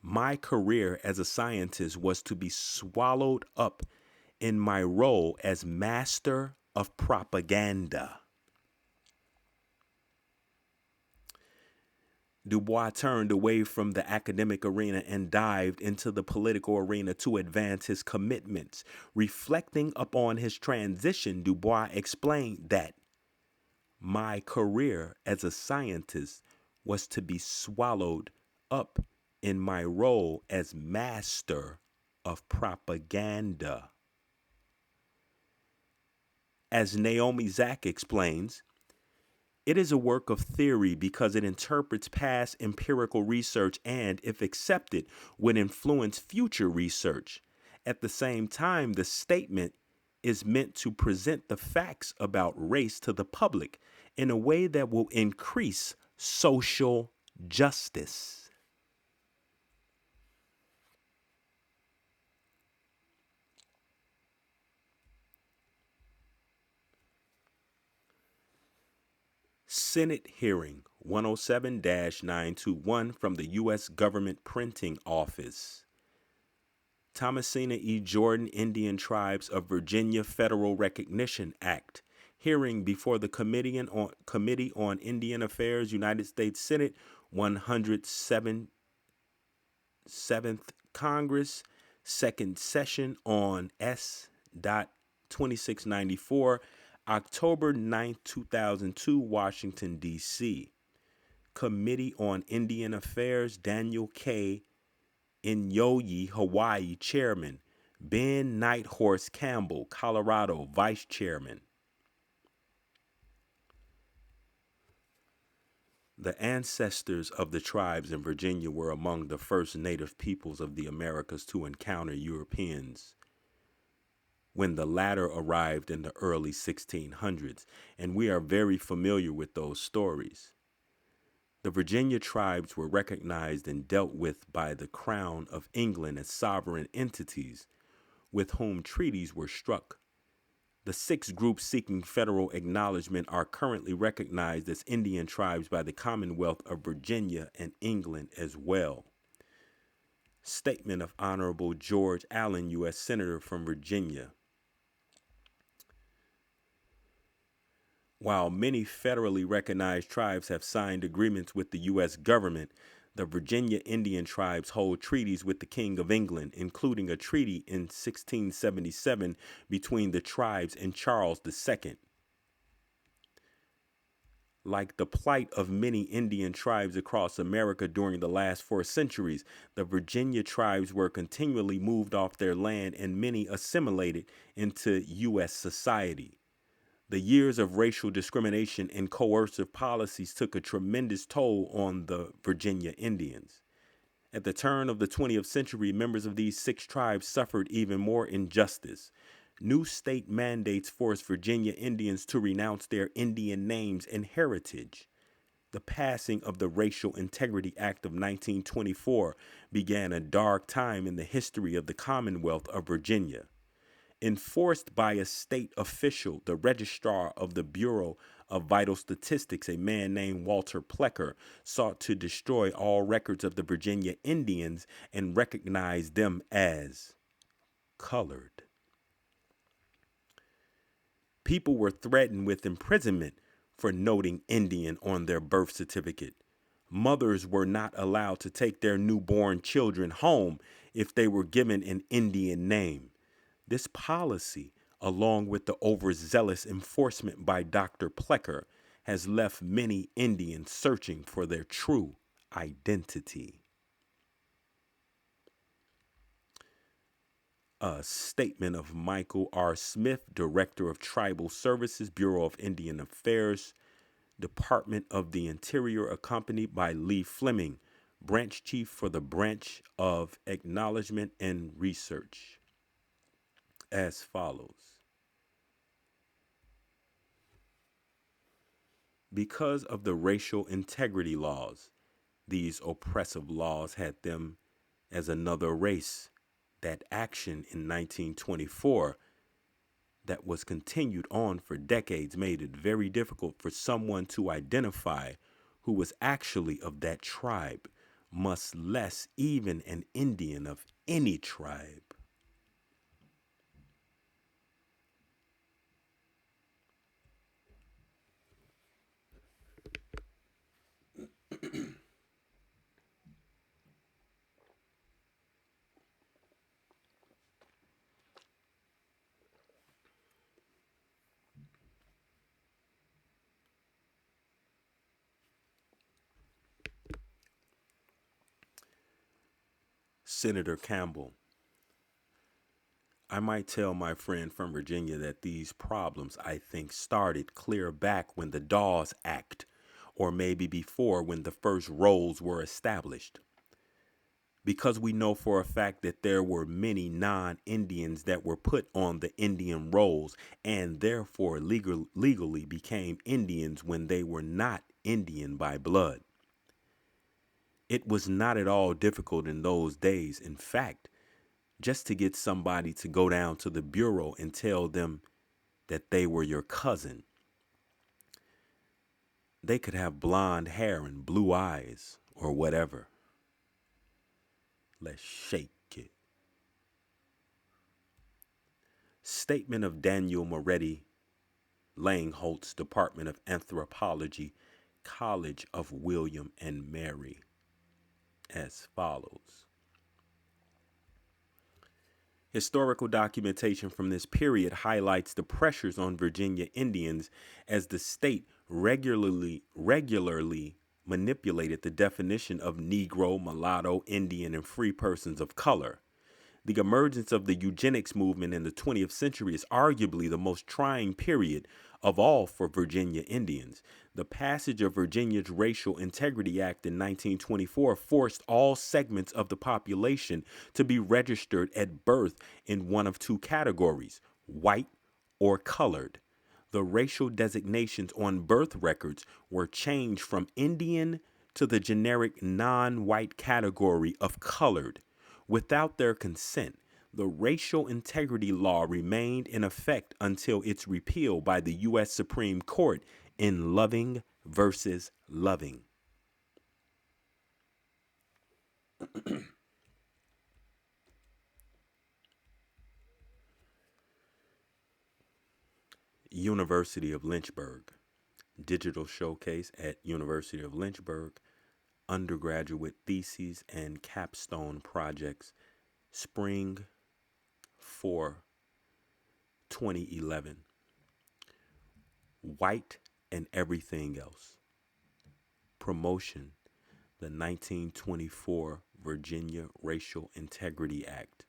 my career as a scientist was to be swallowed up in my role as master of propaganda. Du Bois turned away from the academic arena and dived into the political arena to advance his commitments. Reflecting upon his transition, Du Bois explained that my career as a scientist was to be swallowed up in my role as master of propaganda. As Naomi Zach explains, It is a work of theory because it interprets past empirical research and, if accepted, would influence future research. At the same time, the statement is meant to present the facts about race to the public in a way that will increase social justice. Senate Hearing 107 921 from the U.S. Government Printing Office. Thomasina E. Jordan Indian Tribes of Virginia Federal Recognition Act. Hearing before the Committee on Indian Affairs, United States Senate, 107th Congress, Second Session on S. 2694, October 9, 2002, Washington, D.C. Committee on Indian Affairs, Daniel K. Inyoye, Hawaii, Chairman. Ben Nighthorse Campbell, Colorado, Vice Chairman. The ancestors of the tribes in Virginia were among the first native peoples of the Americas to encounter Europeans when the latter arrived in the early 1600s, and we are very familiar with those stories. The Virginia tribes were recognized and dealt with by the Crown of England as sovereign entities with whom treaties were struck. The 6 groups seeking federal acknowledgement are currently recognized as Indian tribes by the Commonwealth of Virginia and England as well. Statement of Honorable George Allen, U.S. Senator from Virginia. While many federally recognized tribes have signed agreements with the U.S. government, the Virginia Indian tribes hold treaties with the King of England, including a treaty in 1677 between the tribes and Charles II. Like the plight of many Indian tribes across America during the last 4 centuries, the Virginia tribes were continually moved off their land and many assimilated into U.S. society. The years of racial discrimination and coercive policies took a tremendous toll on the Virginia Indians. At the turn of the 20th century, members of these 6 tribes suffered even more injustice. New state mandates forced Virginia Indians to renounce their Indian names and heritage. The passing of the Racial Integrity Act of 1924 began a dark time in the history of the Commonwealth of Virginia. Enforced by a state official, the registrar of the Bureau of Vital Statistics, a man named Walter Plecker, sought to destroy all records of the Virginia Indians and recognize them as colored. People were threatened with imprisonment for noting Indian on their birth certificate. Mothers were not allowed to take their newborn children home if they were given an Indian name. This policy, along with the overzealous enforcement by Dr. Plecker, has left many Indians searching for their true identity. A statement of Michael R. Smith, Director of Tribal Services, Bureau of Indian Affairs, Department of the Interior, accompanied by Lee Fleming, Branch Chief for the Branch of Acknowledgement and Research, as follows. Because of the racial integrity laws, these oppressive laws had them as another race. That action in 1924 that was continued on for decades made it very difficult for someone to identify who was actually of that tribe, much less even an Indian of any tribe. Senator Campbell. I might tell my friend from Virginia that these problems, I think, started clear back when the Dawes Act, or maybe before when the first rolls were established. Because we know for a fact that there were many non Indians that were put on the Indian rolls and therefore legally became Indians when they were not Indian by blood. It was not at all difficult in those days. In fact, just to get somebody to go down to the bureau and tell them that they were your cousin. They could have blonde hair and blue eyes or whatever. Let's shake it. Statement of Daniel Moretti, Langholtz, Department of Anthropology, College of William and Mary, as follows. Historical documentation from this period highlights the pressures on Virginia Indians as the state regularly manipulated the definition of Negro, mulatto, Indian, and free persons of color. The emergence of the eugenics movement in the 20th century is arguably the most trying period of all for Virginia Indians. The passage of Virginia's Racial Integrity Act in 1924 forced all segments of the population to be registered at birth in one of two categories, white or colored. The racial designations on birth records were changed from Indian to the generic non-white category of colored. Without their consent, the racial integrity law remained in effect until its repeal by the U.S. Supreme Court in Loving versus Loving. University of Lynchburg. Digital showcase at University of Lynchburg. Undergraduate theses and capstone projects. Spring 4, 2011. White and Everything Else. Promotion, the 1924 Virginia Racial Integrity Act.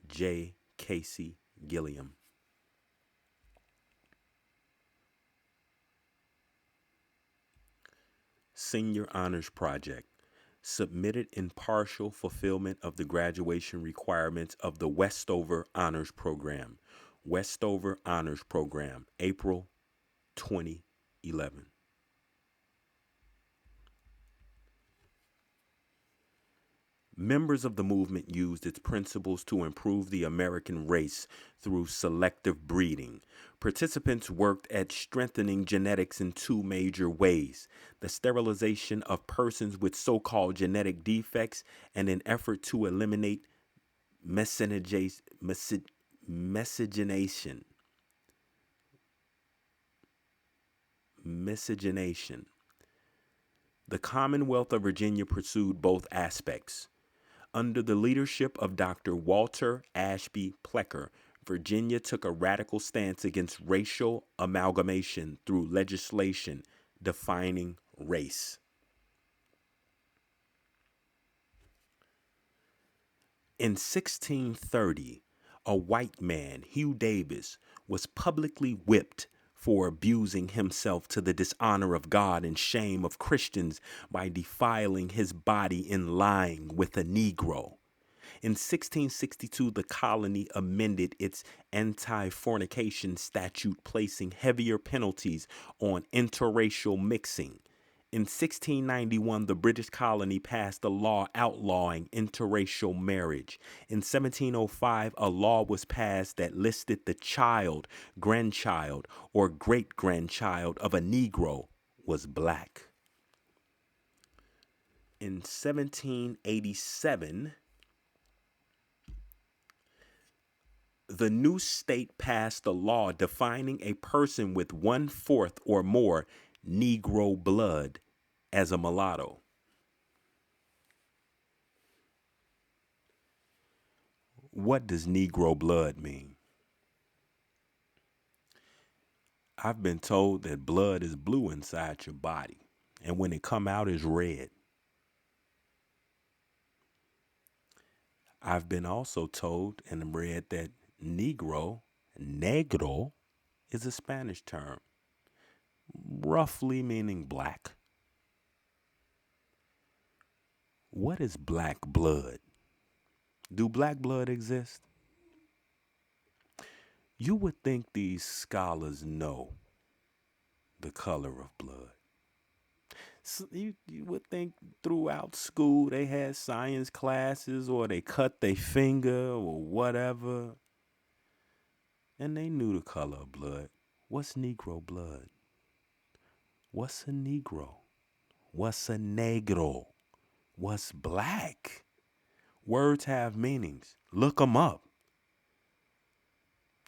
J. Casey Gilliam. Senior Honors Project. Submitted in partial fulfillment of the graduation requirements of the Westover Honors Program. Westover Honors Program, April 2011. Members of the movement used its principles to improve the American race through selective breeding. Participants worked at strengthening genetics in two major ways: the sterilization of persons with so-called genetic defects and an effort to eliminate miscegenation. Miscegenation. The Commonwealth of Virginia pursued both aspects. Under the leadership of Dr. Walter Ashby Plecker, Virginia took a radical stance against racial amalgamation through legislation defining race. In 1630, a white man, Hugh Davis, was publicly whipped for abusing himself to the dishonor of God and shame of Christians by defiling his body in lying with a Negro. In 1662, the colony amended its anti-fornication statute, placing heavier penalties on interracial mixing. In 1691, the British colony passed a law outlawing interracial marriage. In 1705, a law was passed that listed the child, grandchild, or great-grandchild of a Negro was black. In 1787, the new state passed a law defining a person with 1/4 or more Negro blood as a mulatto. What does Negro blood mean? I've been told that blood is blue inside your body, and when it come out, it's red. I've been also told and read that Negro, negro, is a Spanish term, roughly meaning black. What is black blood? Do black blood exist? You would think these scholars know the color of blood. So you would think throughout school they had science classes or they cut their finger or whatever, and they knew the color of blood. What's Negro blood? What's a Negro? What's a negro? What's black? Words have meanings. Look them up.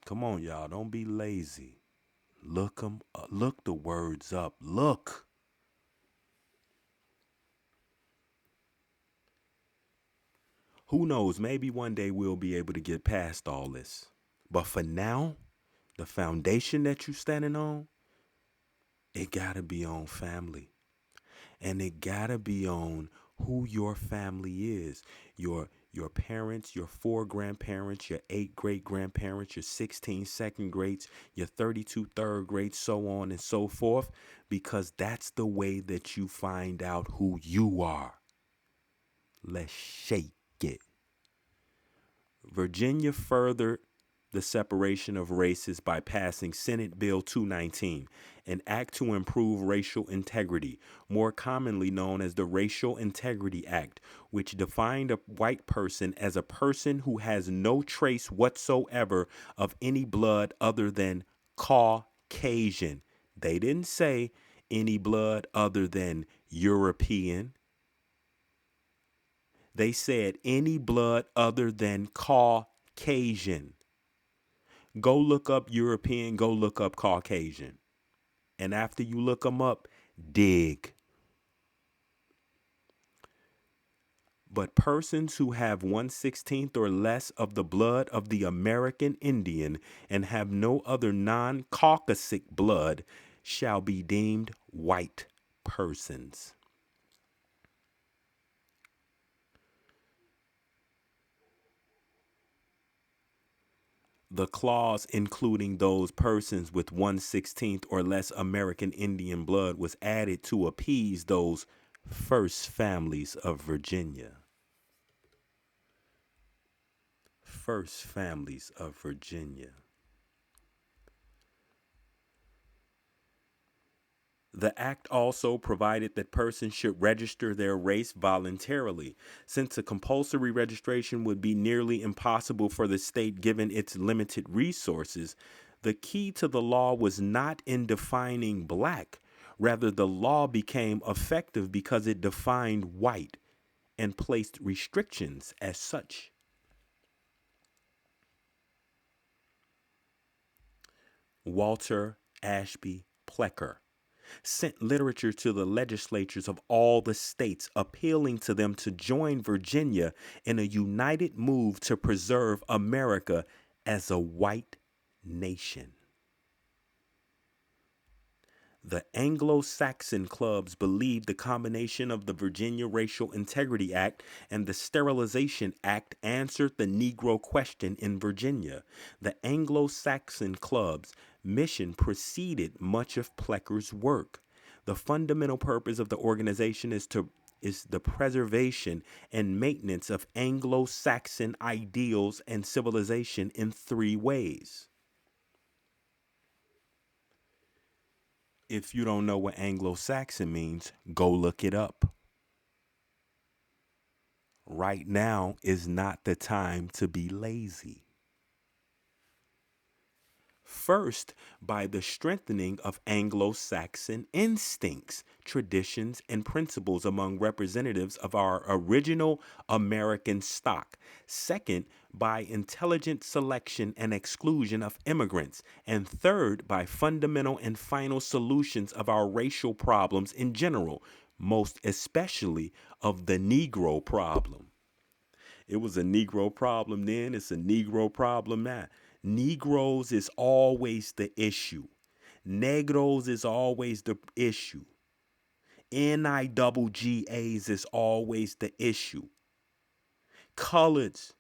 Come on, y'all. Don't be lazy. Look them up. Look the words up. Look. Who knows? Maybe one day we'll be able to get past all this. But for now, the foundation that you're standing on, it gotta be on family. And it gotta be on who your family is. Your parents, your 4 grandparents, your 8 great grandparents, your 16 second grades, your 32 third grades, so on and so forth, because that's the way that you find out who you are. Let's shake it. Virginia furthered the separation of races by passing Senate Bill 219, an act to improve racial integrity, more commonly known as the Racial Integrity Act, which defined a white person as a person who has no trace whatsoever of any blood other than Caucasian. They didn't say any blood other than European. They said any blood other than Caucasian. Go look up European, go look up Caucasian. And after you look them up, dig. But persons who have 1/16 or less of the blood of the American Indian and have no other non-Caucasic blood shall be deemed white persons. The clause including those persons with 1/16 or less American Indian blood was added to appease those first families of Virginia. First families of Virginia. The act also provided that persons should register their race voluntarily, since a compulsory registration would be nearly impossible for the state given its limited resources. The key to the law was not in defining black. Rather, the law became effective because it defined white and placed restrictions as such. Walter Ashby Plecker sent literature to the legislatures of all the states, appealing to them to join Virginia in a united move to preserve America as a white nation. The Anglo-Saxon clubs believed the combination of the Virginia Racial Integrity Act and the Sterilization Act answered the Negro question in Virginia. The Anglo-Saxon clubs' mission preceded much of Plecker's work. The fundamental purpose of the organization is the preservation and maintenance of Anglo-Saxon ideals and civilization in 3 ways. If you don't know what Anglo-Saxon means, go look it up. Right now is not the time to be lazy. First, by the strengthening of Anglo-Saxon instincts, traditions, and principles among representatives of our original American stock. Second, by intelligent selection and exclusion of immigrants. And third, by fundamental and final solutions of our racial problems in general, most especially of the Negro problem. It was a Negro problem then, it's a Negro problem now. Negroes is always the issue. Negros is always the issue. NIGGAs is always the issue. Coloreds,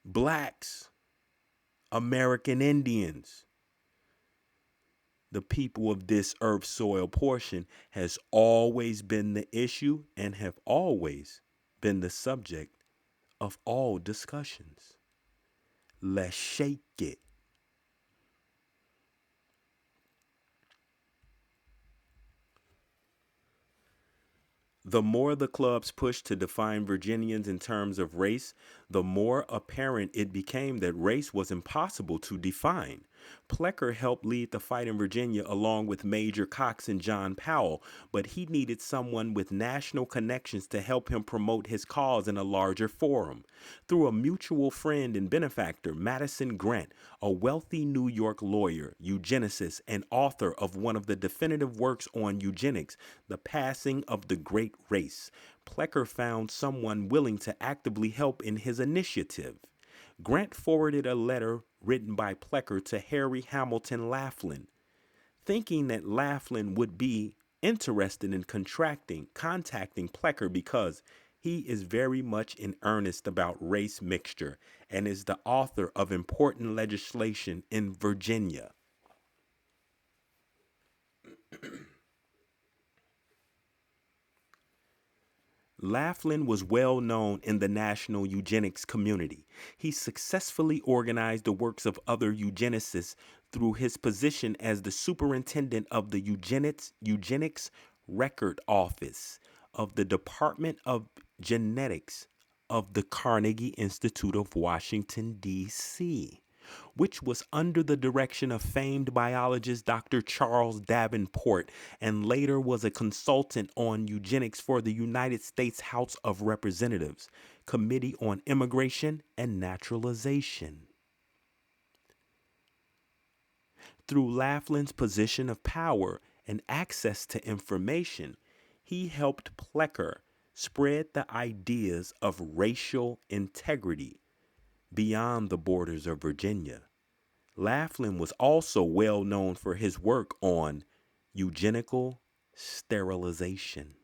blacks, American Indians, the people of this earth soil portion, has always been the issue and have always been the subject of all discussions. Let's shake it. The more the clubs pushed to define Virginians in terms of race, the more apparent it became that race was impossible to define. Plecker helped lead the fight in Virginia along with Major Cox and John Powell, but he needed someone with national connections to help him promote his cause in a larger forum. Through a mutual friend and benefactor, Madison Grant, a wealthy New York lawyer, eugenicist, and author of one of the definitive works on eugenics, The Passing of the Great Race, Plecker found someone willing to actively help in his initiative. Grant forwarded a letter written by Plecker to Harry Hamilton Laughlin, thinking that Laughlin would be interested in contacting Plecker because he is very much in earnest about race mixture and is the author of important legislation in Virginia. Laughlin was well known in the national eugenics community. He successfully organized the works of other eugenicists through his position as the superintendent of the Eugenics Record Office of the Department of Genetics of the Carnegie Institute of Washington, D.C., which was under the direction of famed biologist Dr. Charles Davenport, and later was a consultant on eugenics for the United States House of Representatives Committee on Immigration and Naturalization. Through Laughlin's position of power and access to information, he helped Plecker spread the ideas of racial integrity beyond the borders of Virginia. Laughlin was also well known for his work on eugenical sterilization.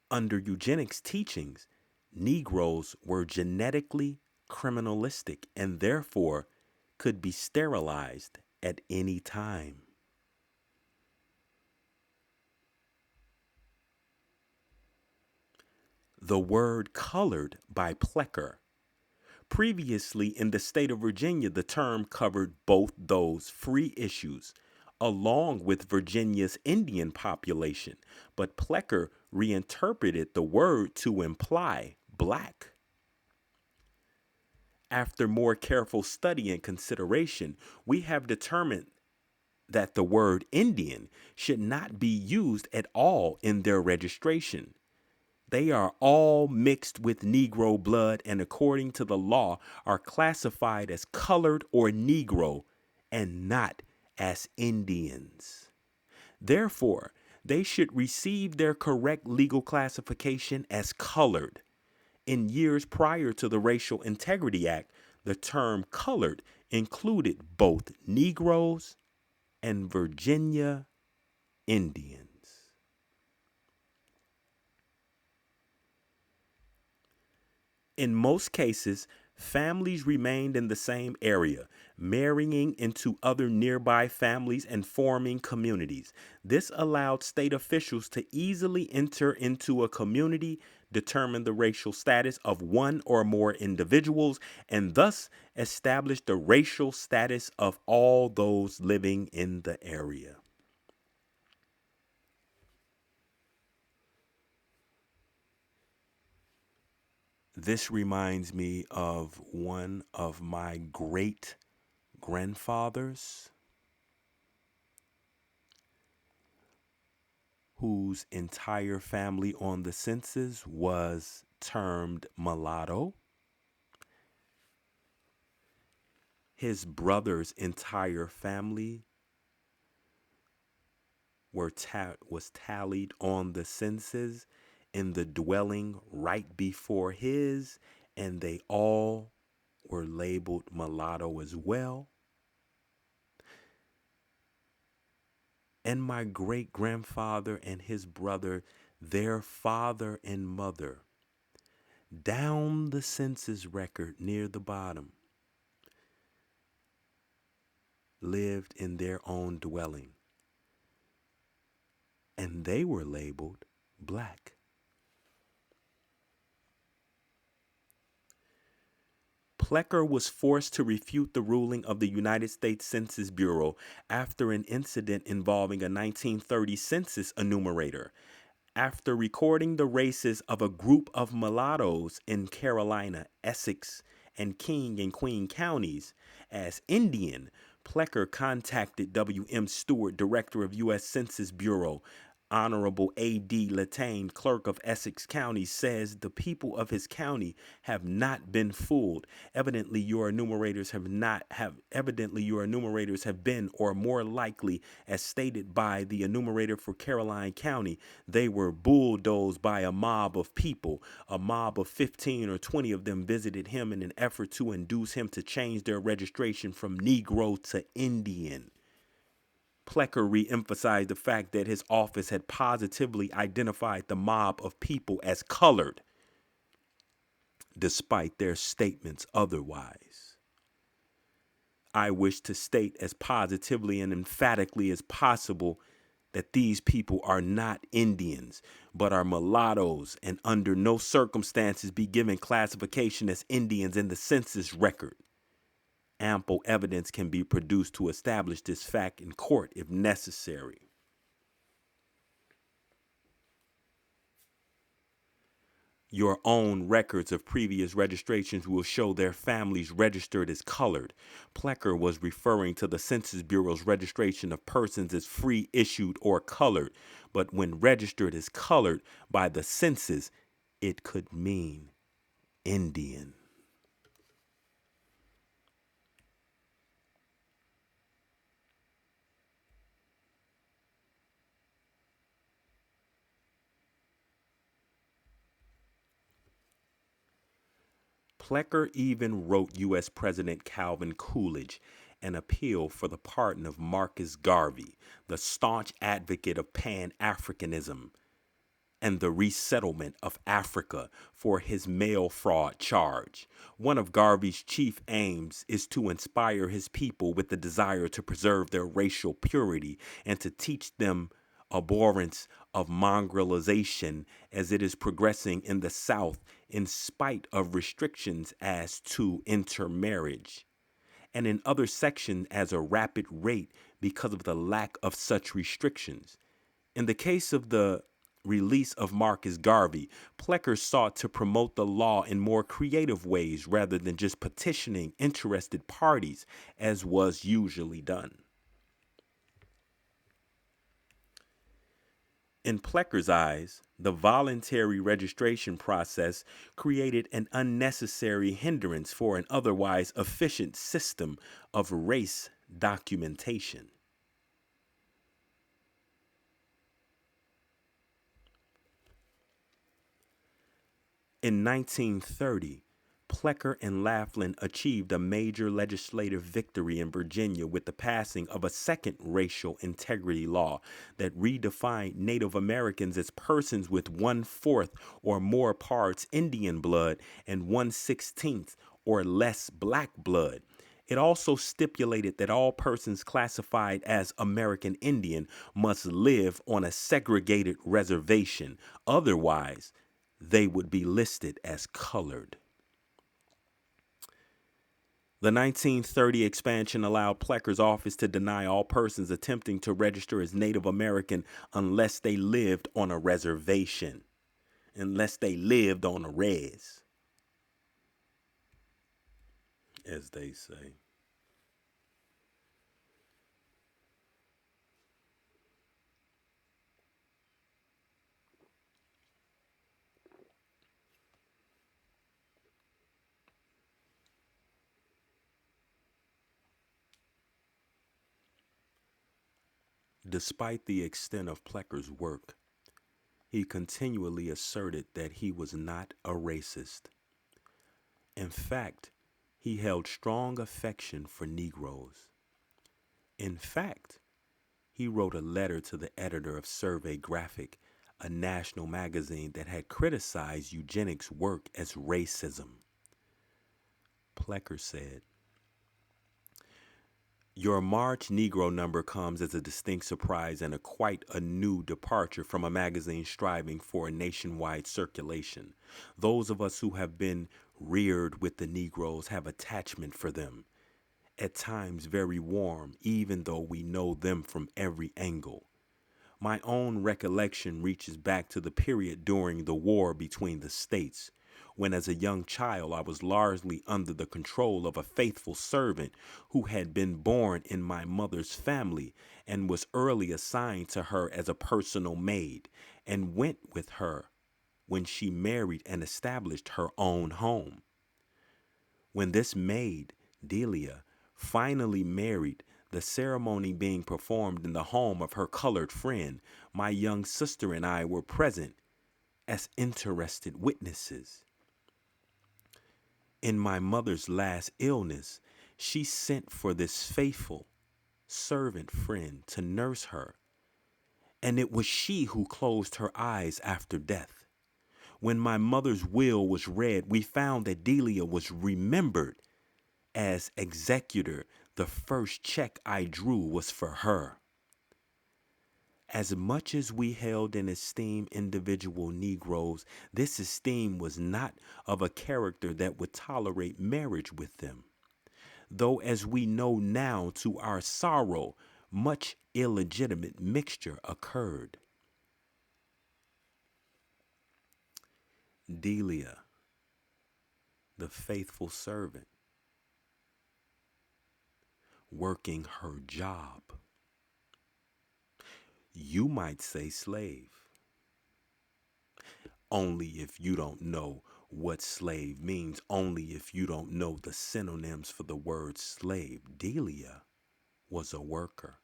Under eugenics teachings, Negroes were genetically criminalistic and therefore could be sterilized at any time. The word colored by Plecker. Previously, in the state of Virginia, the term covered both those free issues along with Virginia's Indian population, but Plecker reinterpreted the word to imply black. After more careful study and consideration, we have determined that the word Indian should not be used at all in their registration. They are all mixed with Negro blood and, according to the law, are classified as colored or Negro and not as Indians. Therefore, they should receive their correct legal classification as colored. In years prior to the Racial Integrity Act, the term colored included both Negroes and Virginia Indians. In most cases, families remained in the same area, marrying into other nearby families and forming communities. This allowed state officials to easily enter into a community, determine the racial status of one or more individuals, and thus establish the racial status of all those living in the area. This reminds me of one of my great grandfathers whose entire family on the census was termed mulatto. His brother's entire family was tallied on the census in the dwelling right before his, and they all were labeled mulatto as well. And my great grandfather and his brother, their father and mother, down the census record near the bottom, lived in their own dwelling, and they were labeled black. Plecker was forced to refute the ruling of the United States Census Bureau after an incident involving a 1930 census enumerator. After recording the races of a group of mulattoes in Carolina, Essex, and King and Queen counties as Indian, Plecker contacted W.M. Stewart, director of U.S. Census Bureau. Honorable A.D. Latane, clerk of Essex County, says the people of his county have not been fooled. Evidently your enumerators have been, or more likely, as stated by the enumerator for Caroline County, they were bulldozed by a mob of people. A mob of 15 or 20 of them visited him in an effort to induce him to change their registration from Negro to Indian. Plecker re-emphasized the fact that his office had positively identified the mob of people as colored, despite their statements otherwise. I wish to state as positively and emphatically as possible that these people are not Indians, but are mulattoes, and under no circumstances be given classification as Indians in the census record. Ample evidence can be produced to establish this fact in court if necessary. Your own records of previous registrations will show their families registered as colored. Plecker was referring to the Census Bureau's registration of persons as free issued or colored, but when registered as colored by the census, it could mean Indian. Plecker even wrote U.S. President Calvin Coolidge an appeal for the pardon of Marcus Garvey, the staunch advocate of Pan-Africanism and the resettlement of Africa, for his mail fraud charge. One of Garvey's chief aims is to inspire his people with the desire to preserve their racial purity and to teach them abhorrence of mongrelization as it is progressing in the South in spite of restrictions as to intermarriage, and in other sections as a rapid rate because of the lack of such restrictions. In the case of the release of Marcus Garvey, Plecker sought to promote the law in more creative ways rather than just petitioning interested parties, as was usually done. In Plecker's eyes, the voluntary registration process created an unnecessary hindrance for an otherwise efficient system of race documentation. In 1930, Plecker and Laughlin achieved a major legislative victory in Virginia with the passing of a second racial integrity law that redefined Native Americans as persons with 1/4 or more parts Indian blood and 1/16 or less black blood. It also stipulated that all persons classified as American Indian must live on a segregated reservation. Otherwise, they would be listed as colored. The 1930 expansion allowed Plecker's office to deny all persons attempting to register as Native American unless they lived on a reservation, unless they lived on a res, as they say. Despite the extent of Plecker's work, he continually asserted that he was not a racist. In fact, he held strong affection for Negroes. In fact, he wrote a letter to the editor of Survey Graphic a national magazine that had criticized eugenics work as racism. Plecker said, "Your March Negro number comes as a distinct surprise and a quite a new departure from a magazine striving for a nationwide circulation. Those of us who have been reared with the Negroes have attachment for them, at times very warm, even though we know them from every angle. My own recollection reaches back to the period during the war between the states, when as a young child I was largely under the control of a faithful servant who had been born in my mother's family and was early assigned to her as a personal maid, and went with her when she married and established her own home. When this maid, Delia, finally married, the ceremony being performed in the home of her colored friend, my young sister and I were present as interested witnesses. In my mother's last illness, she sent for this faithful servant friend to nurse her, and it was she who closed her eyes after death. When my mother's will was read, we found that Delia was remembered as executor. The first check I drew was for her. As much as we held in esteem individual Negroes, this esteem was not of a character that would tolerate marriage with them. Though, as we know now to our sorrow, much illegitimate mixture occurred. Delia, the faithful servant, working her job. You might say slave, only if you don't know what slave means, only if you don't know the synonyms for the word slave. Delia was a worker.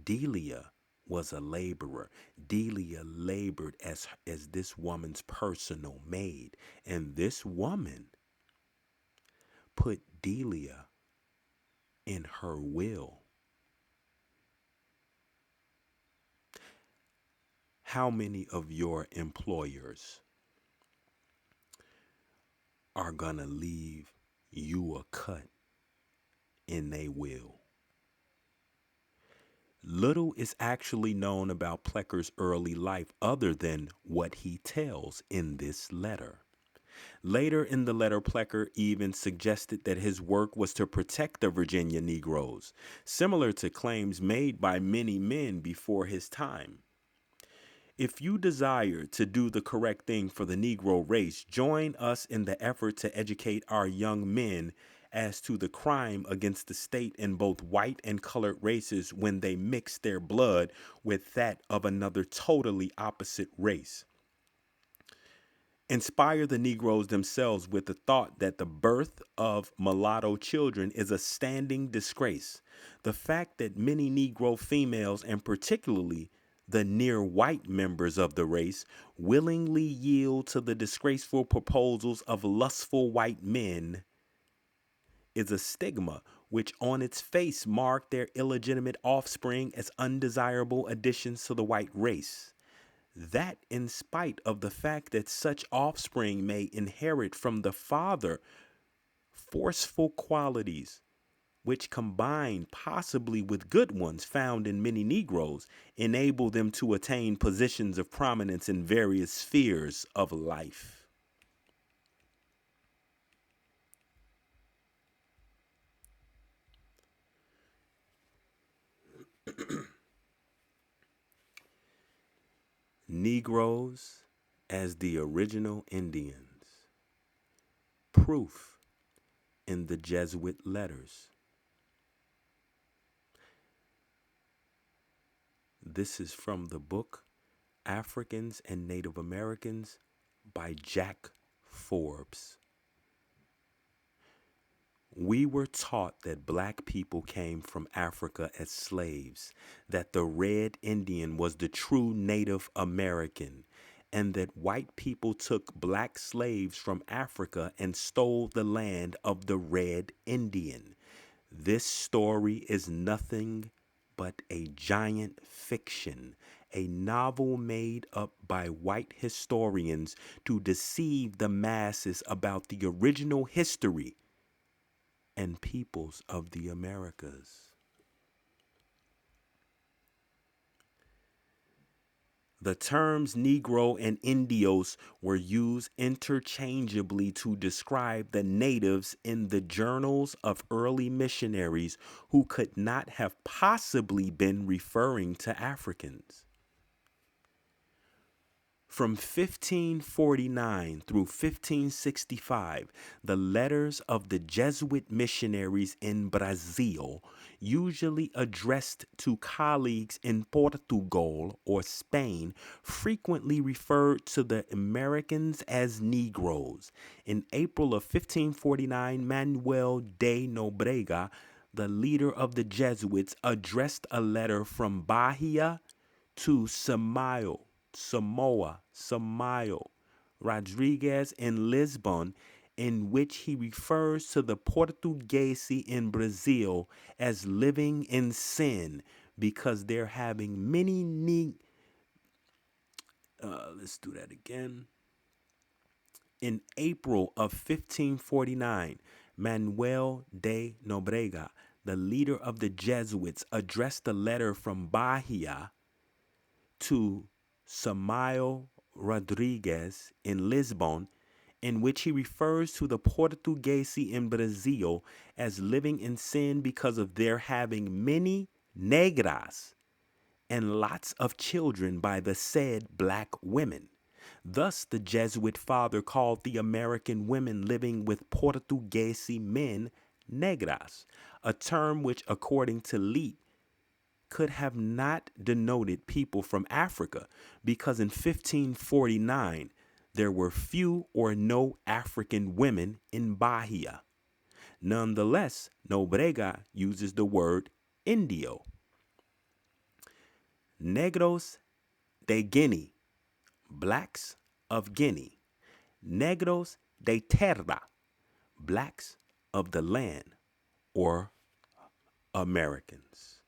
Delia was a laborer. Delia labored as this woman's personal maid. And this woman put Delia in her will. How many of your employers are gonna leave you a cut in their will? Little is actually known about Plecker's early life other than what he tells in this letter. Later in the letter, Plecker even suggested that his work was to protect the Virginia Negroes, similar to claims made by many men before his time. If you desire to do the correct thing for the Negro race, join us in the effort to educate our young men as to the crime against the state in both white and colored races when they mix their blood with that of another totally opposite race. Inspire the Negroes themselves with the thought that the birth of mulatto children is a standing disgrace. The fact that many Negro females, and particularly the near white members of the race, willingly yield to the disgraceful proposals of lustful white men is a stigma which on its face mark their illegitimate offspring as undesirable additions to the white race. That in spite of the fact that such offspring may inherit from the father forceful qualities which combined possibly with good ones found in many Negroes, enable them to attain positions of prominence in various spheres of life. Negroes as the original Indians. Proof in the Jesuit letters. This is from the book Africans and Native Americans by Jack Forbes. We were taught that black people came from Africa as slaves, that the red Indian was the true Native American, and that white people took black slaves from Africa and stole the land of the red Indian. This story is nothing but a giant fiction, a novel made up by white historians to deceive the masses about the original history and peoples of the Americas. The terms Negro and Indios were used interchangeably to describe the natives in the journals of early missionaries who could not have possibly been referring to Africans. From 1549 through 1565, the letters of the Jesuit missionaries in Brazil, usually addressed to colleagues in Portugal or Spain, frequently referred to the Americans as Negroes. In April of 1549, Manuel de Nobrega, the leader of the Jesuits, addressed a letter from Bahia to Samoa Rodriguez in Lisbon, in which he refers to the Portuguese in Brazil as living in sin because they're having let's do that again. In April of 1549, Manuel de Nobrega, the leader of the Jesuits, addressed a letter from Bahia to Samuel Rodriguez in Lisbon, in which he refers to the Portuguese in Brazil as living in sin because of their having many negras and lots of children by the said black women. Thus, the Jesuit father called the American women living with Portuguese men negras, a term which, according to Leet, could have not denoted people from Africa because in 1549 there were few or no African women in Bahia. Nonetheless, Nobrega uses the word Indio. Negros de Guinea, blacks of Guinea. Negros de Terra, blacks of the land or Americans.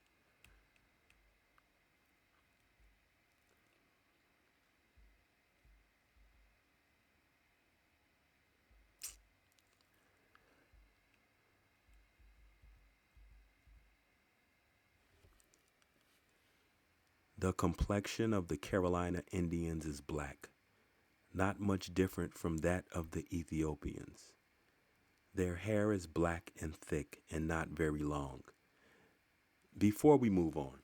The complexion of the Carolina Indians is black, not much different from that of the Ethiopians. Their hair is black and thick and not very long. Before we move on,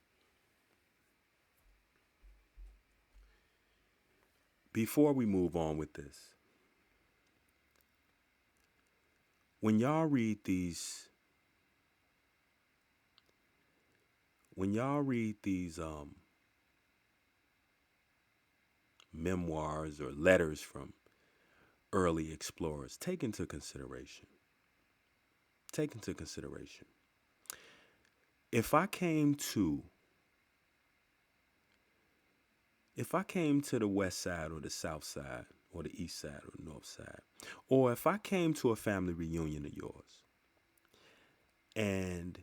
with this, when y'all read these, memoirs or letters from early explorers, take into consideration. If I came to the west side or the south side or the east side or the north side, or if I came to a family reunion of yours and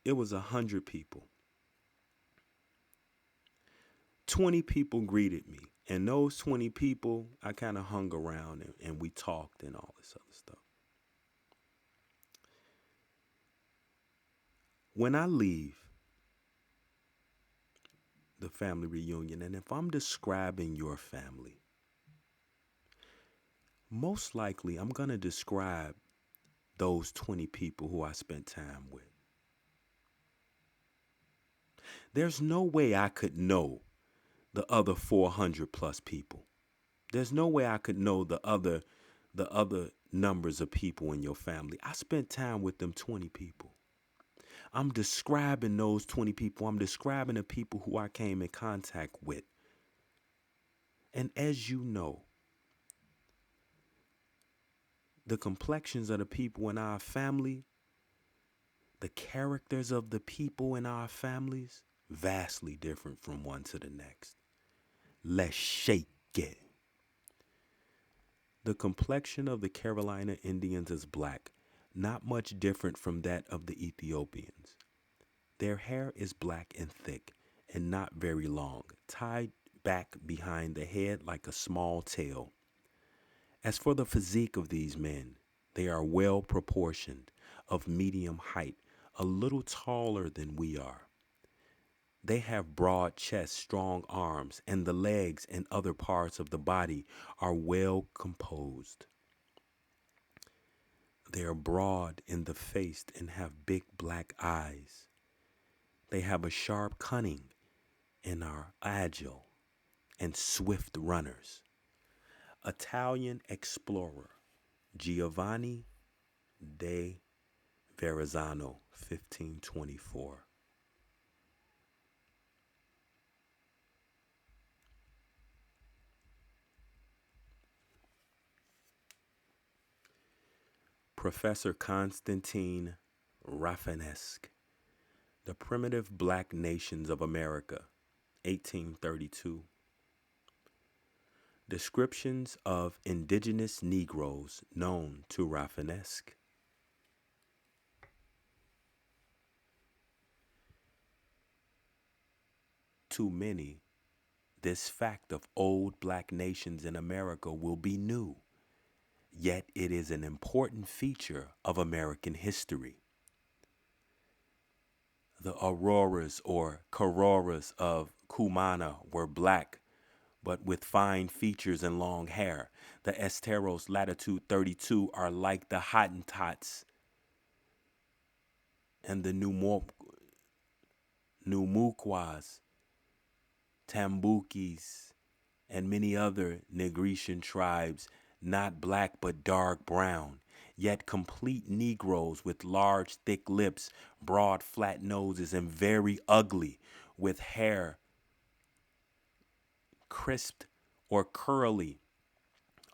it was 100 people, 20 people greeted me, and those 20 people I kind of hung around and we talked and all this other stuff. When I leave the family reunion, and if I'm describing your family, most likely I'm going to describe those 20 people who I spent time with. There's no way I could know the other 400 plus people. There's no way I could know the other numbers of people in your family. I spent time with them 20 people. I'm describing those 20 people. I'm describing the people who I came in contact with. And as you know, the complexions of the people in our family, the characters of the people in our families, vastly different from one to the next. Let's shake it. The complexion of the Carolina Indians is black, not much different from that of the Ethiopians. Their hair is black and thick and not very long, tied back behind the head like a small tail. As for the physique of these men, they are well proportioned, of medium height, a little taller than we are. They have broad chests, strong arms, and the legs and other parts of the body are well composed. They are broad in the face and have big black eyes. They have a sharp cunning and are agile and swift runners. Italian explorer Giovanni de Verrazzano, 1524. Professor Constantine Rafinesque, The Primitive Black Nations of America, 1832. Descriptions of indigenous Negroes known to Rafinesque. To many, this fact of old black nations in America will be new, yet it is an important feature of American history. The Auroras or Cororas of Cumana were black, but with fine features and long hair. The Esteros latitude 32 are like the Hottentots and the Numuquas, Tambukis, and many other Negritian tribes, not black but dark brown, yet complete Negroes with large thick lips, broad flat noses, and very ugly, with hair crisped or curly.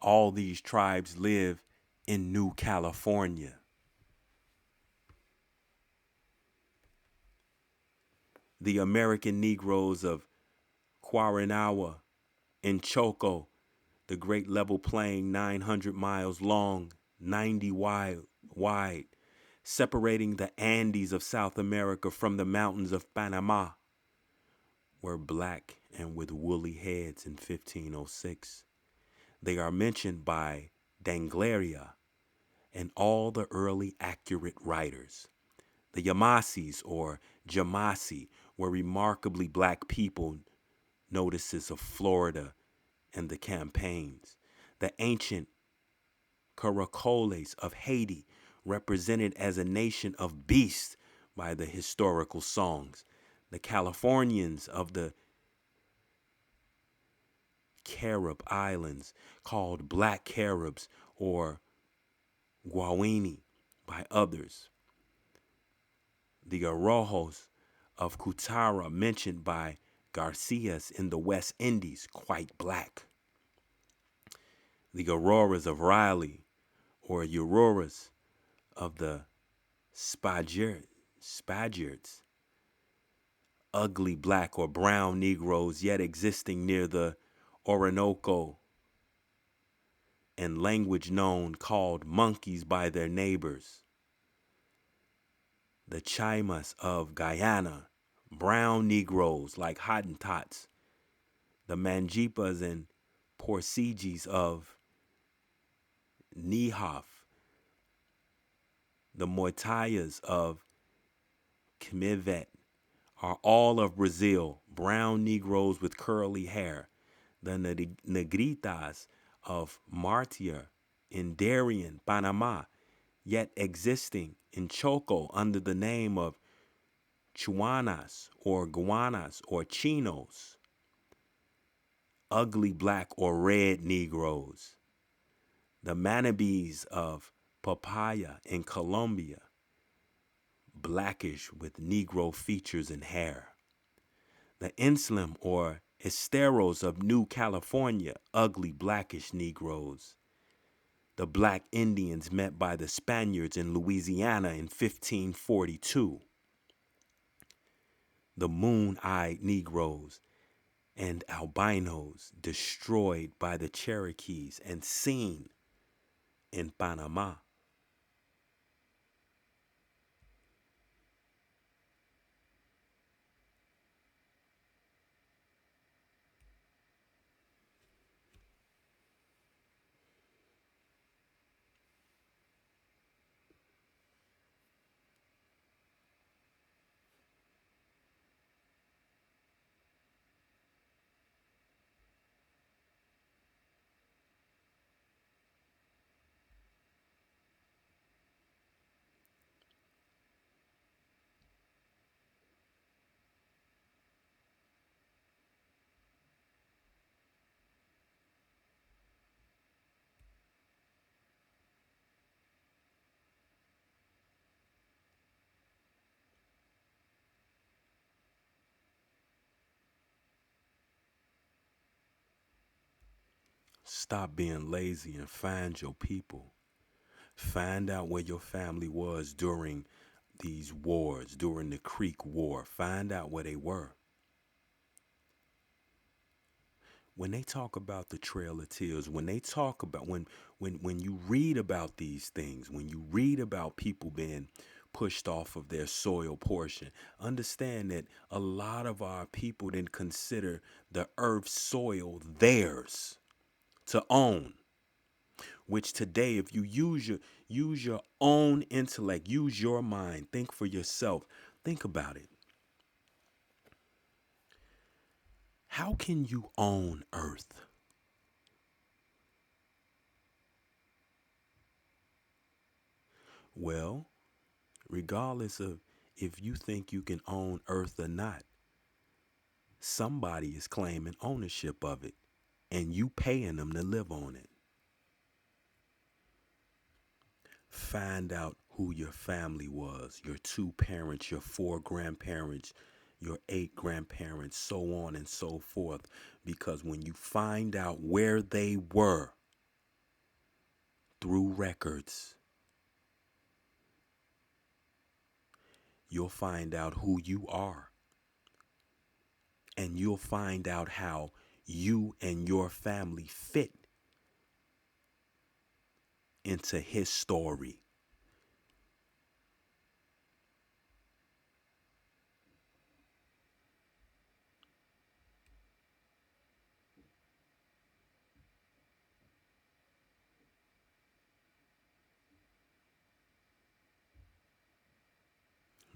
All these tribes live in New California. The American Negroes of Guaranawa and Choco, the great level plain 900 miles long, 90 wide, separating the Andes of South America from the mountains of Panama, were black and with woolly heads in 1506. They are mentioned by Dangleria and all the early accurate writers. The Yamasis or Jamasi were remarkably black people, notices of Florida and the campaigns. The ancient Caracoles of Haiti, represented as a nation of beasts by the historical songs. The Californians of the Carib Islands, called Black Caribs or Guawini by others. The Arojos of Cutara, mentioned by Garcias in the West Indies, quite black. The Auroras of Riley, or Auroras of the Spaniards, ugly black or brown Negroes yet existing near the Orinoco, and language known called monkeys by their neighbors. The Chaimas of Guyana, brown Negroes like Hottentots. The Manjipas and Porcigis of Nihaf, the Moitayas of Kmivet are all of Brazil, brown Negroes with curly hair. The Negritas of Martyr in Darien, Panama, yet existing in Choco under the name of Chuanas or Guanas or Chinos, ugly black or red Negroes. The Manabes of Papaya in Colombia, blackish with Negro features and hair. The Enslim or Esteros of New California, ugly blackish Negroes. The black Indians met by the Spaniards in Louisiana in 1542. The moon-eyed Negroes and albinos destroyed by the Cherokees and seen in Panama. Stop being lazy and find your people. Find out where your family was during these wars, during the Creek War. Find out where they were. When they talk about the Trail of Tears, when they talk about when you read about these things, when you read about people being pushed off of their soil portion, understand that a lot of our people didn't consider the earth's soil theirs to own. Which today, if you use your own intellect, use your mind, think for yourself, think about it. How can you own earth? Well, regardless of if you think you can own earth or not, somebody is claiming ownership of it and you paying them to live on it. Find out who your family was, your two parents, your four grandparents, your eight grandparents, so on and so forth. Because when you find out where they were through records, you'll find out who you are. And you'll find out how you and your family fit into his story.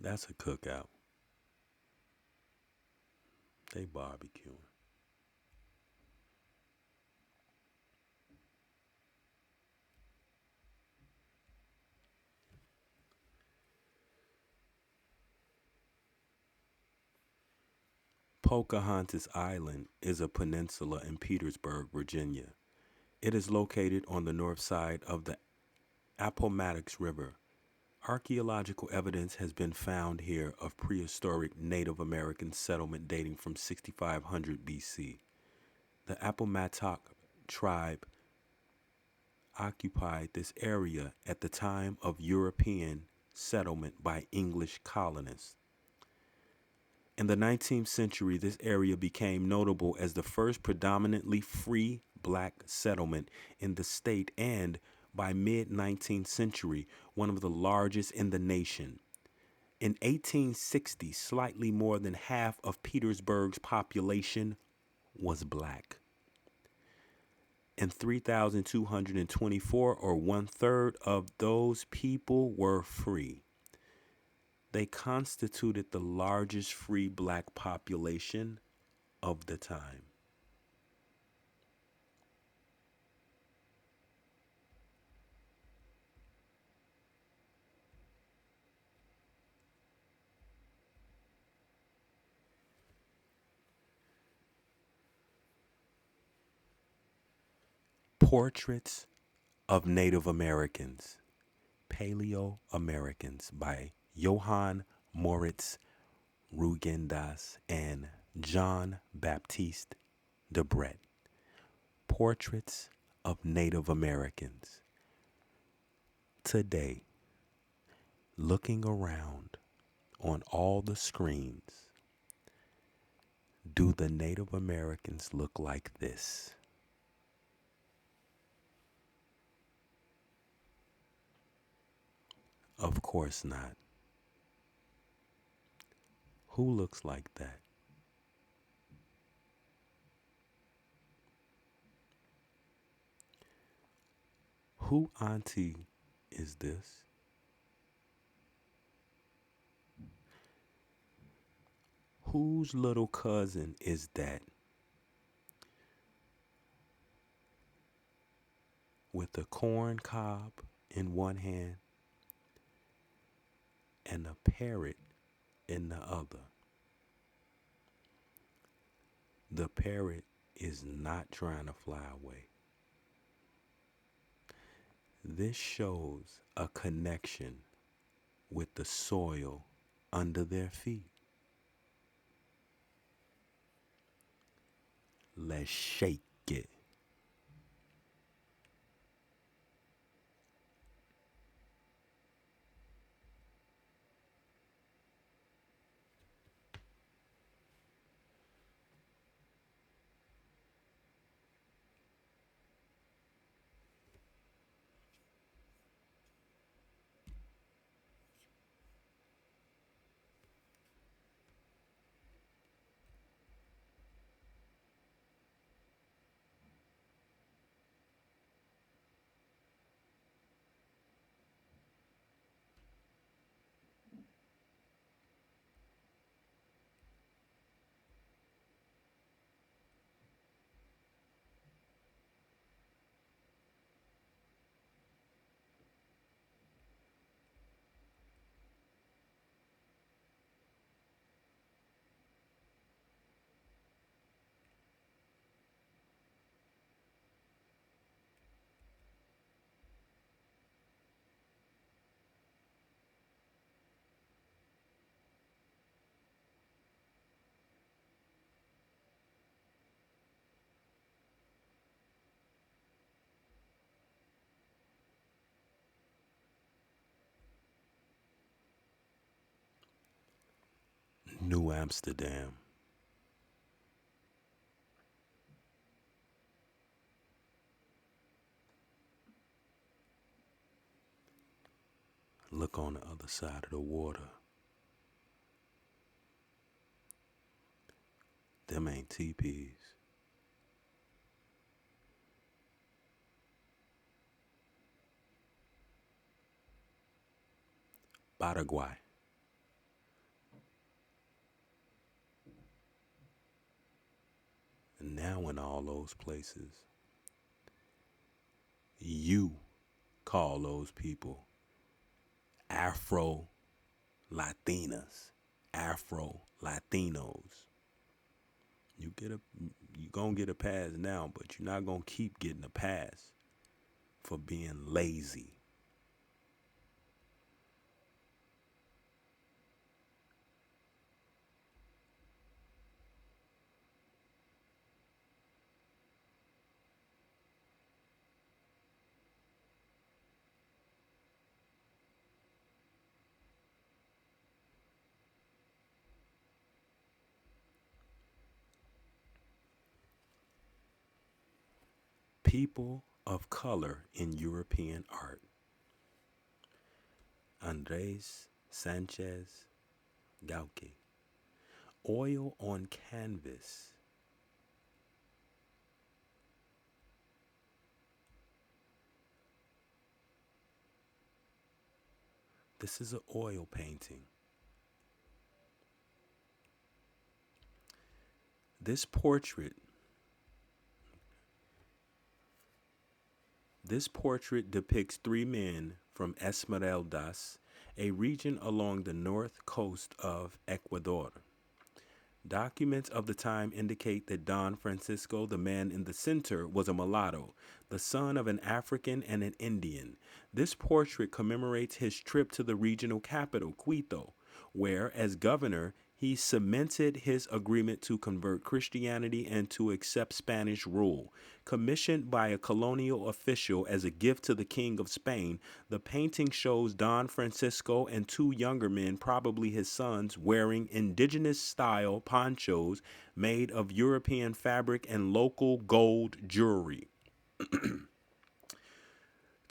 That's a cookout. They barbecuing. Pocahontas Island is a peninsula in Petersburg, Virginia. It is located on the north side of the Appomattox River. Archaeological evidence has been found here of prehistoric Native American settlement dating from 6500 BC. The Appomattox tribe occupied this area at the time of European settlement by English colonists. In the 19th century, this area became notable as the first predominantly free black settlement in the state and, by mid-19th century, one of the largest in the nation. In 1860, slightly more than half of Petersburg's population was black. In 3,224, or one-third of those people were free. They constituted the largest free black population of the time. Portraits of Native Americans, Paleo Americans by Johann Moritz Rugendas and John Baptiste Debret. Portraits of Native Americans. Today, looking around on all the screens, do the Native Americans look like this? Of course not. Who looks like that? Who auntie is this? Whose little cousin is that? With a corn cob in one hand and a parrot in the other. The parrot is not trying to fly away. This shows a connection with the soil under their feet. Let's shake it. New Amsterdam. Look on the other side of the water. Them ain't teepees. Paraguay. And now in all those places, you call those people Afro Latinas, Afro Latinos. You gonna get a pass now, but you're not gonna keep getting a pass for being lazy. People of color in European art. Andres Sanchez Galque. Oil on canvas. This is an oil painting. This portrait depicts three men from Esmeraldas, a region along the north coast of Ecuador. Documents of the time indicate that Don Francisco, the man in the center, was a mulatto, the son of an African and an Indian. This portrait commemorates his trip to the regional capital, Quito, where, as governor, he cemented his agreement to convert Christianity and to accept Spanish rule. Commissioned by a colonial official as a gift to the King of Spain, the painting shows Don Francisco and two younger men, probably his sons, wearing indigenous-style ponchos made of European fabric and local gold jewelry.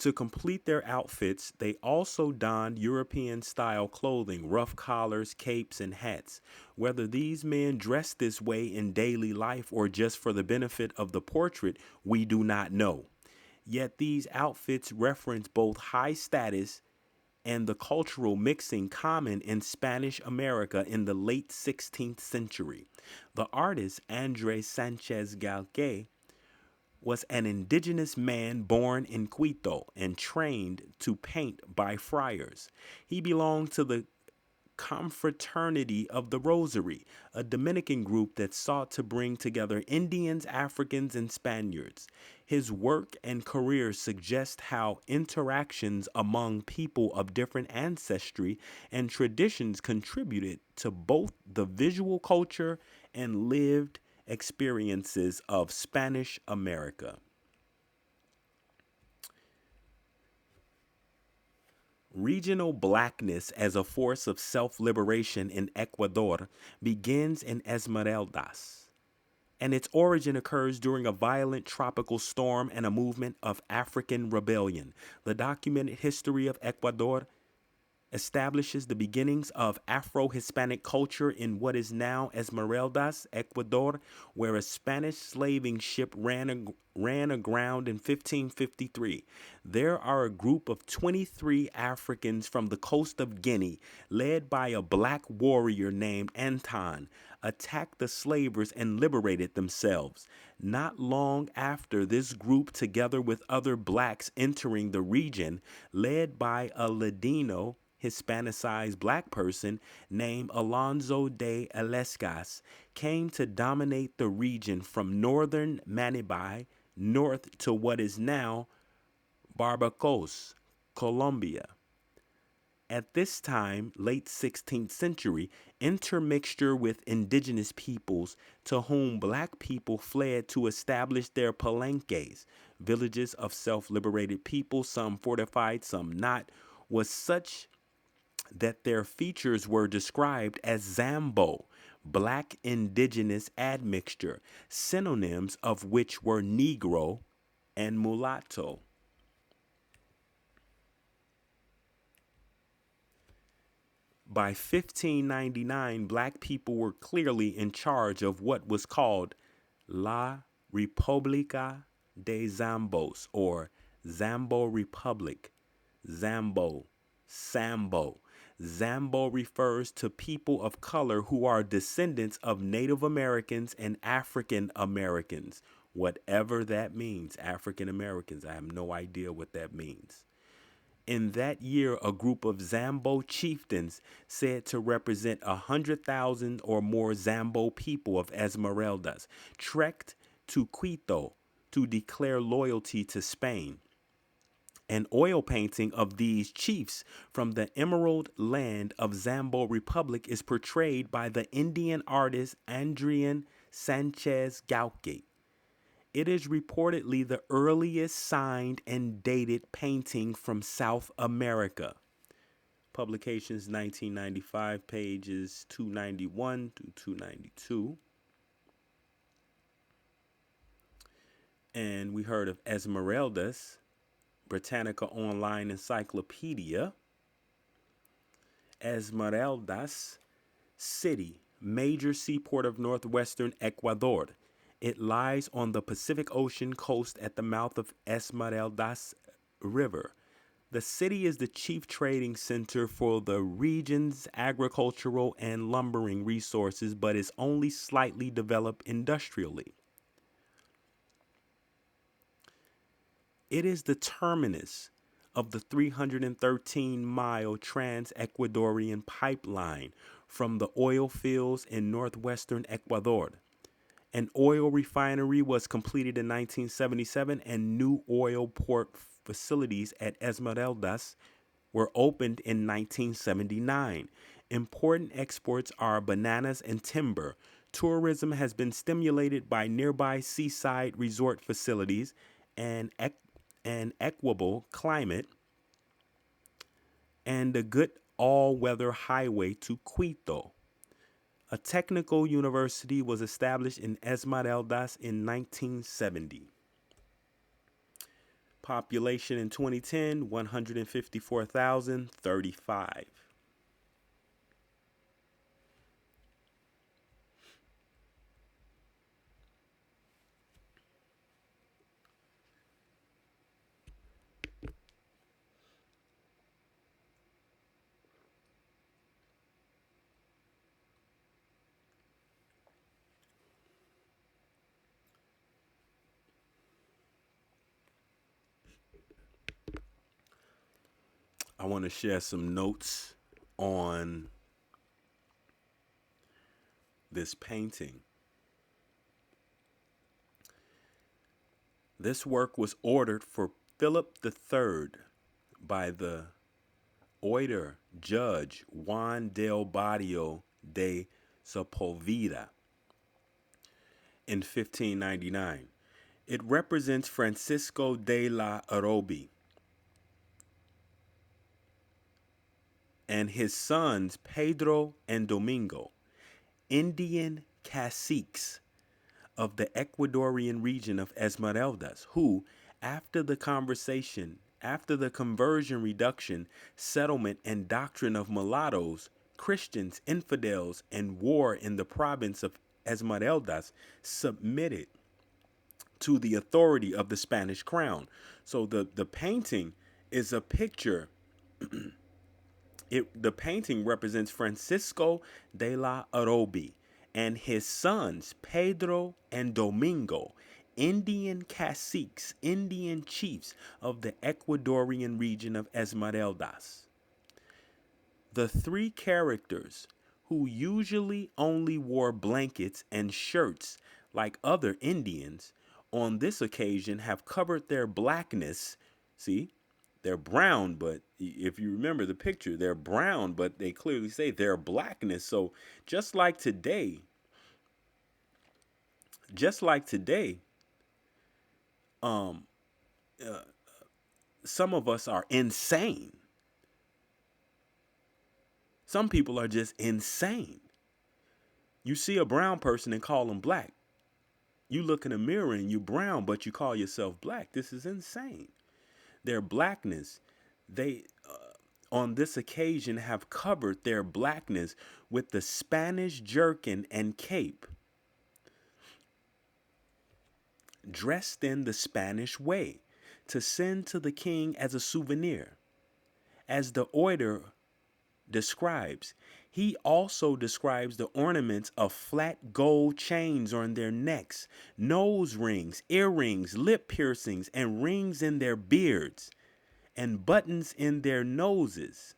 To complete their outfits, they also donned European style clothing, rough collars, capes, and hats. Whether these men dressed this way in daily life or just for the benefit of the portrait, we do not know. Yet these outfits reference both high status and the cultural mixing common in Spanish America in the late 16th century. The artist Andres Sanchez Galque was an indigenous man born in Quito and trained to paint by friars. He belonged to the Confraternity of the Rosary, a Dominican group that sought to bring together Indians, Africans, and Spaniards. His work and career suggest how interactions among people of different ancestry and traditions contributed to both the visual culture and lived experiences of Spanish America. Regional blackness as a force of self-liberation in Ecuador begins in Esmeraldas, and its origin occurs during a violent tropical storm and a movement of African rebellion. The documented history of Ecuador establishes the beginnings of Afro-Hispanic culture in what is now Esmeraldas, Ecuador, where a Spanish slaving ship ran aground in 1553. There are a group of 23 Africans from the coast of Guinea, led by a black warrior named Anton, attacked the slavers and liberated themselves. Not long after, this group, together with other blacks entering the region, led by a Ladino, Hispanicized black person named Alonso de Alescas, came to dominate the region from northern Manabí north to what is now Barbacos, Colombia. At this time, late 16th century, intermixture with indigenous peoples to whom black people fled to establish their palenques, villages of self-liberated people, some fortified, some not, was such that their features were described as Zambo, black indigenous admixture, synonyms of which were Negro and mulatto. By 1599, black people were clearly in charge of what was called La República de Zambos, or Zambo Republic. Zambo, Sambo. Zambo refers to people of color who are descendants of Native Americans and African Americans, whatever that means. African Americans, I have no idea what that means. In that year, a group of Zambo chieftains, said to represent 100,000 or more Zambo people of Esmeraldas, trekked to Quito to declare loyalty to Spain. An oil painting of these chiefs from the Emerald Land of Zambo Republic is portrayed by the Indian artist Adrian Sanchez Gauque. It is reportedly the earliest signed and dated painting from South America. Publications 1995, pages 291 to 292. And we heard of Esmeraldas, Britannica Online Encyclopedia. Esmeraldas City, major seaport of northwestern Ecuador. It lies on the Pacific Ocean coast at the mouth of Esmeraldas River. The city is the chief trading center for the region's agricultural and lumbering resources, but is only slightly developed industrially. It is the terminus of the 313-mile trans-Ecuadorian pipeline from the oil fields in northwestern Ecuador. An oil refinery was completed in 1977, and new oil port facilities at Esmeraldas were opened in 1979. Important exports are bananas and timber. Tourism has been stimulated by nearby seaside resort facilities and an equable climate, and a good all-weather highway to Quito. A technical university was established in Esmeraldas in 1970. Population in 2010, 154,035. I want to share some notes on this painting. This work was ordered for Philip III by the Oitor Judge Juan del Barrio de Sepulveda in 1599. It represents Francisco de la Arobi and his sons Pedro and Domingo, Indian caciques of the Ecuadorian region of Esmeraldas, who, after the conversion, reduction, settlement, and doctrine of mulattoes, Christians, infidels, and war in the province of Esmeraldas, submitted to the authority of the Spanish crown. So the painting is a picture. The painting represents Francisco de la Arobi and his sons Pedro and Domingo, Indian caciques, Indian chiefs of the Ecuadorian region of Esmeraldas. The three characters, who usually only wore blankets and shirts like other Indians, on this occasion have covered their blackness. See, they're brown, but if you remember the picture, they're brown, but they clearly say their blackness. So just like today, just like today, um, uh, some of us are insane. Some people are just insane. You see a brown person and call them black. You look in a mirror and you brown, but you call yourself black. This is insane. Their blackness, they on this occasion have covered their blackness with the Spanish jerkin and cape, dressed in the Spanish way, to send to the king as a souvenir. As the order describes, he also describes the ornaments of flat gold chains on their necks, nose rings, earrings, lip piercings, and rings in their beards, and buttons in their noses.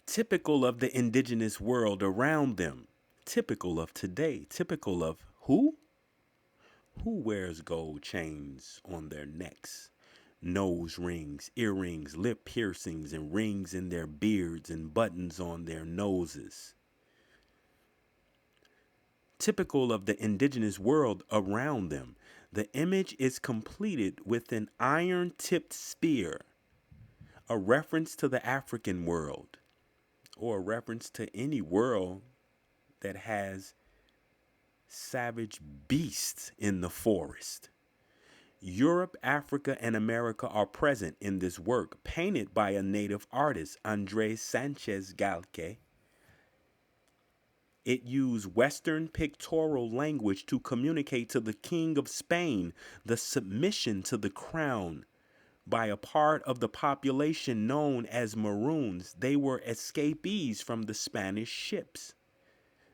Typical of the indigenous world around them. Typical of today. Typical of who? Who wears gold chains on their necks? Nose rings, earrings, lip piercings, and rings in their beards and buttons on their noses. Typical of the indigenous world around them. The image is completed with an iron-tipped spear, a reference to the African world, or a reference to any world that has savage beasts in the forest. Europe, Africa, and America are present in this work, painted by a native artist, Andres Sanchez Galque. It used Western pictorial language to communicate to the King of Spain the submission to the crown by a part of the population known as Maroons. They were escapees from the Spanish ships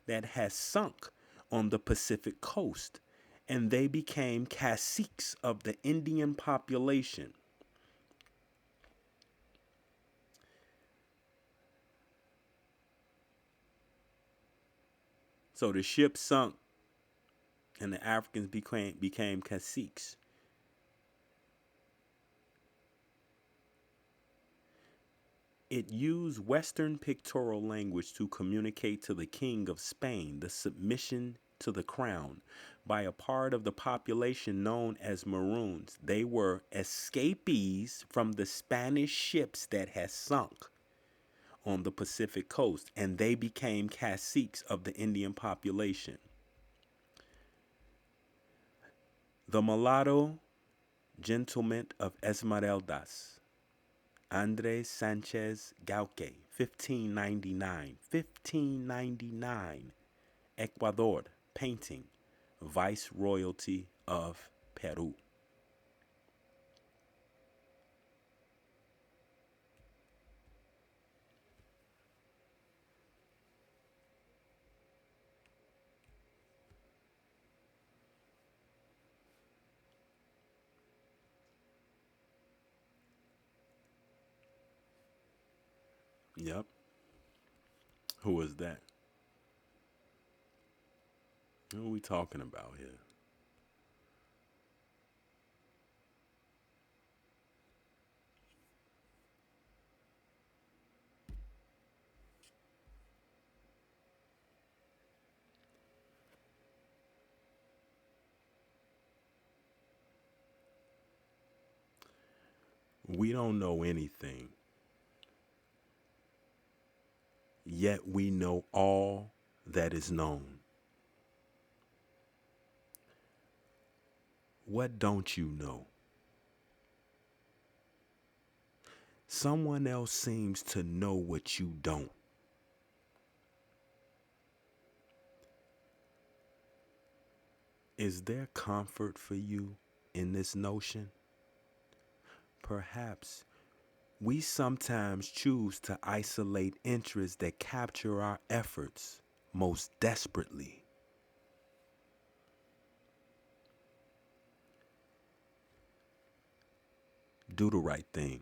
that had sunk on the Pacific coast, and they became caciques of the Indian population. So the ship sunk and the Africans became caciques. It used Western pictorial language to communicate to the King of Spain the submission to the crown by a part of the population known as Maroons. They were escapees from the Spanish ships that had sunk on the Pacific coast, and they became caciques of the Indian population. The Mulatto Gentleman of Esmeraldas, Andres Sanchez Galque, 1599. 1599. Ecuador, painting, Viceroyalty of Peru. Yep. Who is that? Who are we talking about here? We don't know anything, yet we know all that is known. What don't you know? Someone else seems to know what you don't. Is there comfort for you in this notion? Perhaps we sometimes choose to isolate interests that capture our efforts most desperately. Do the right thing.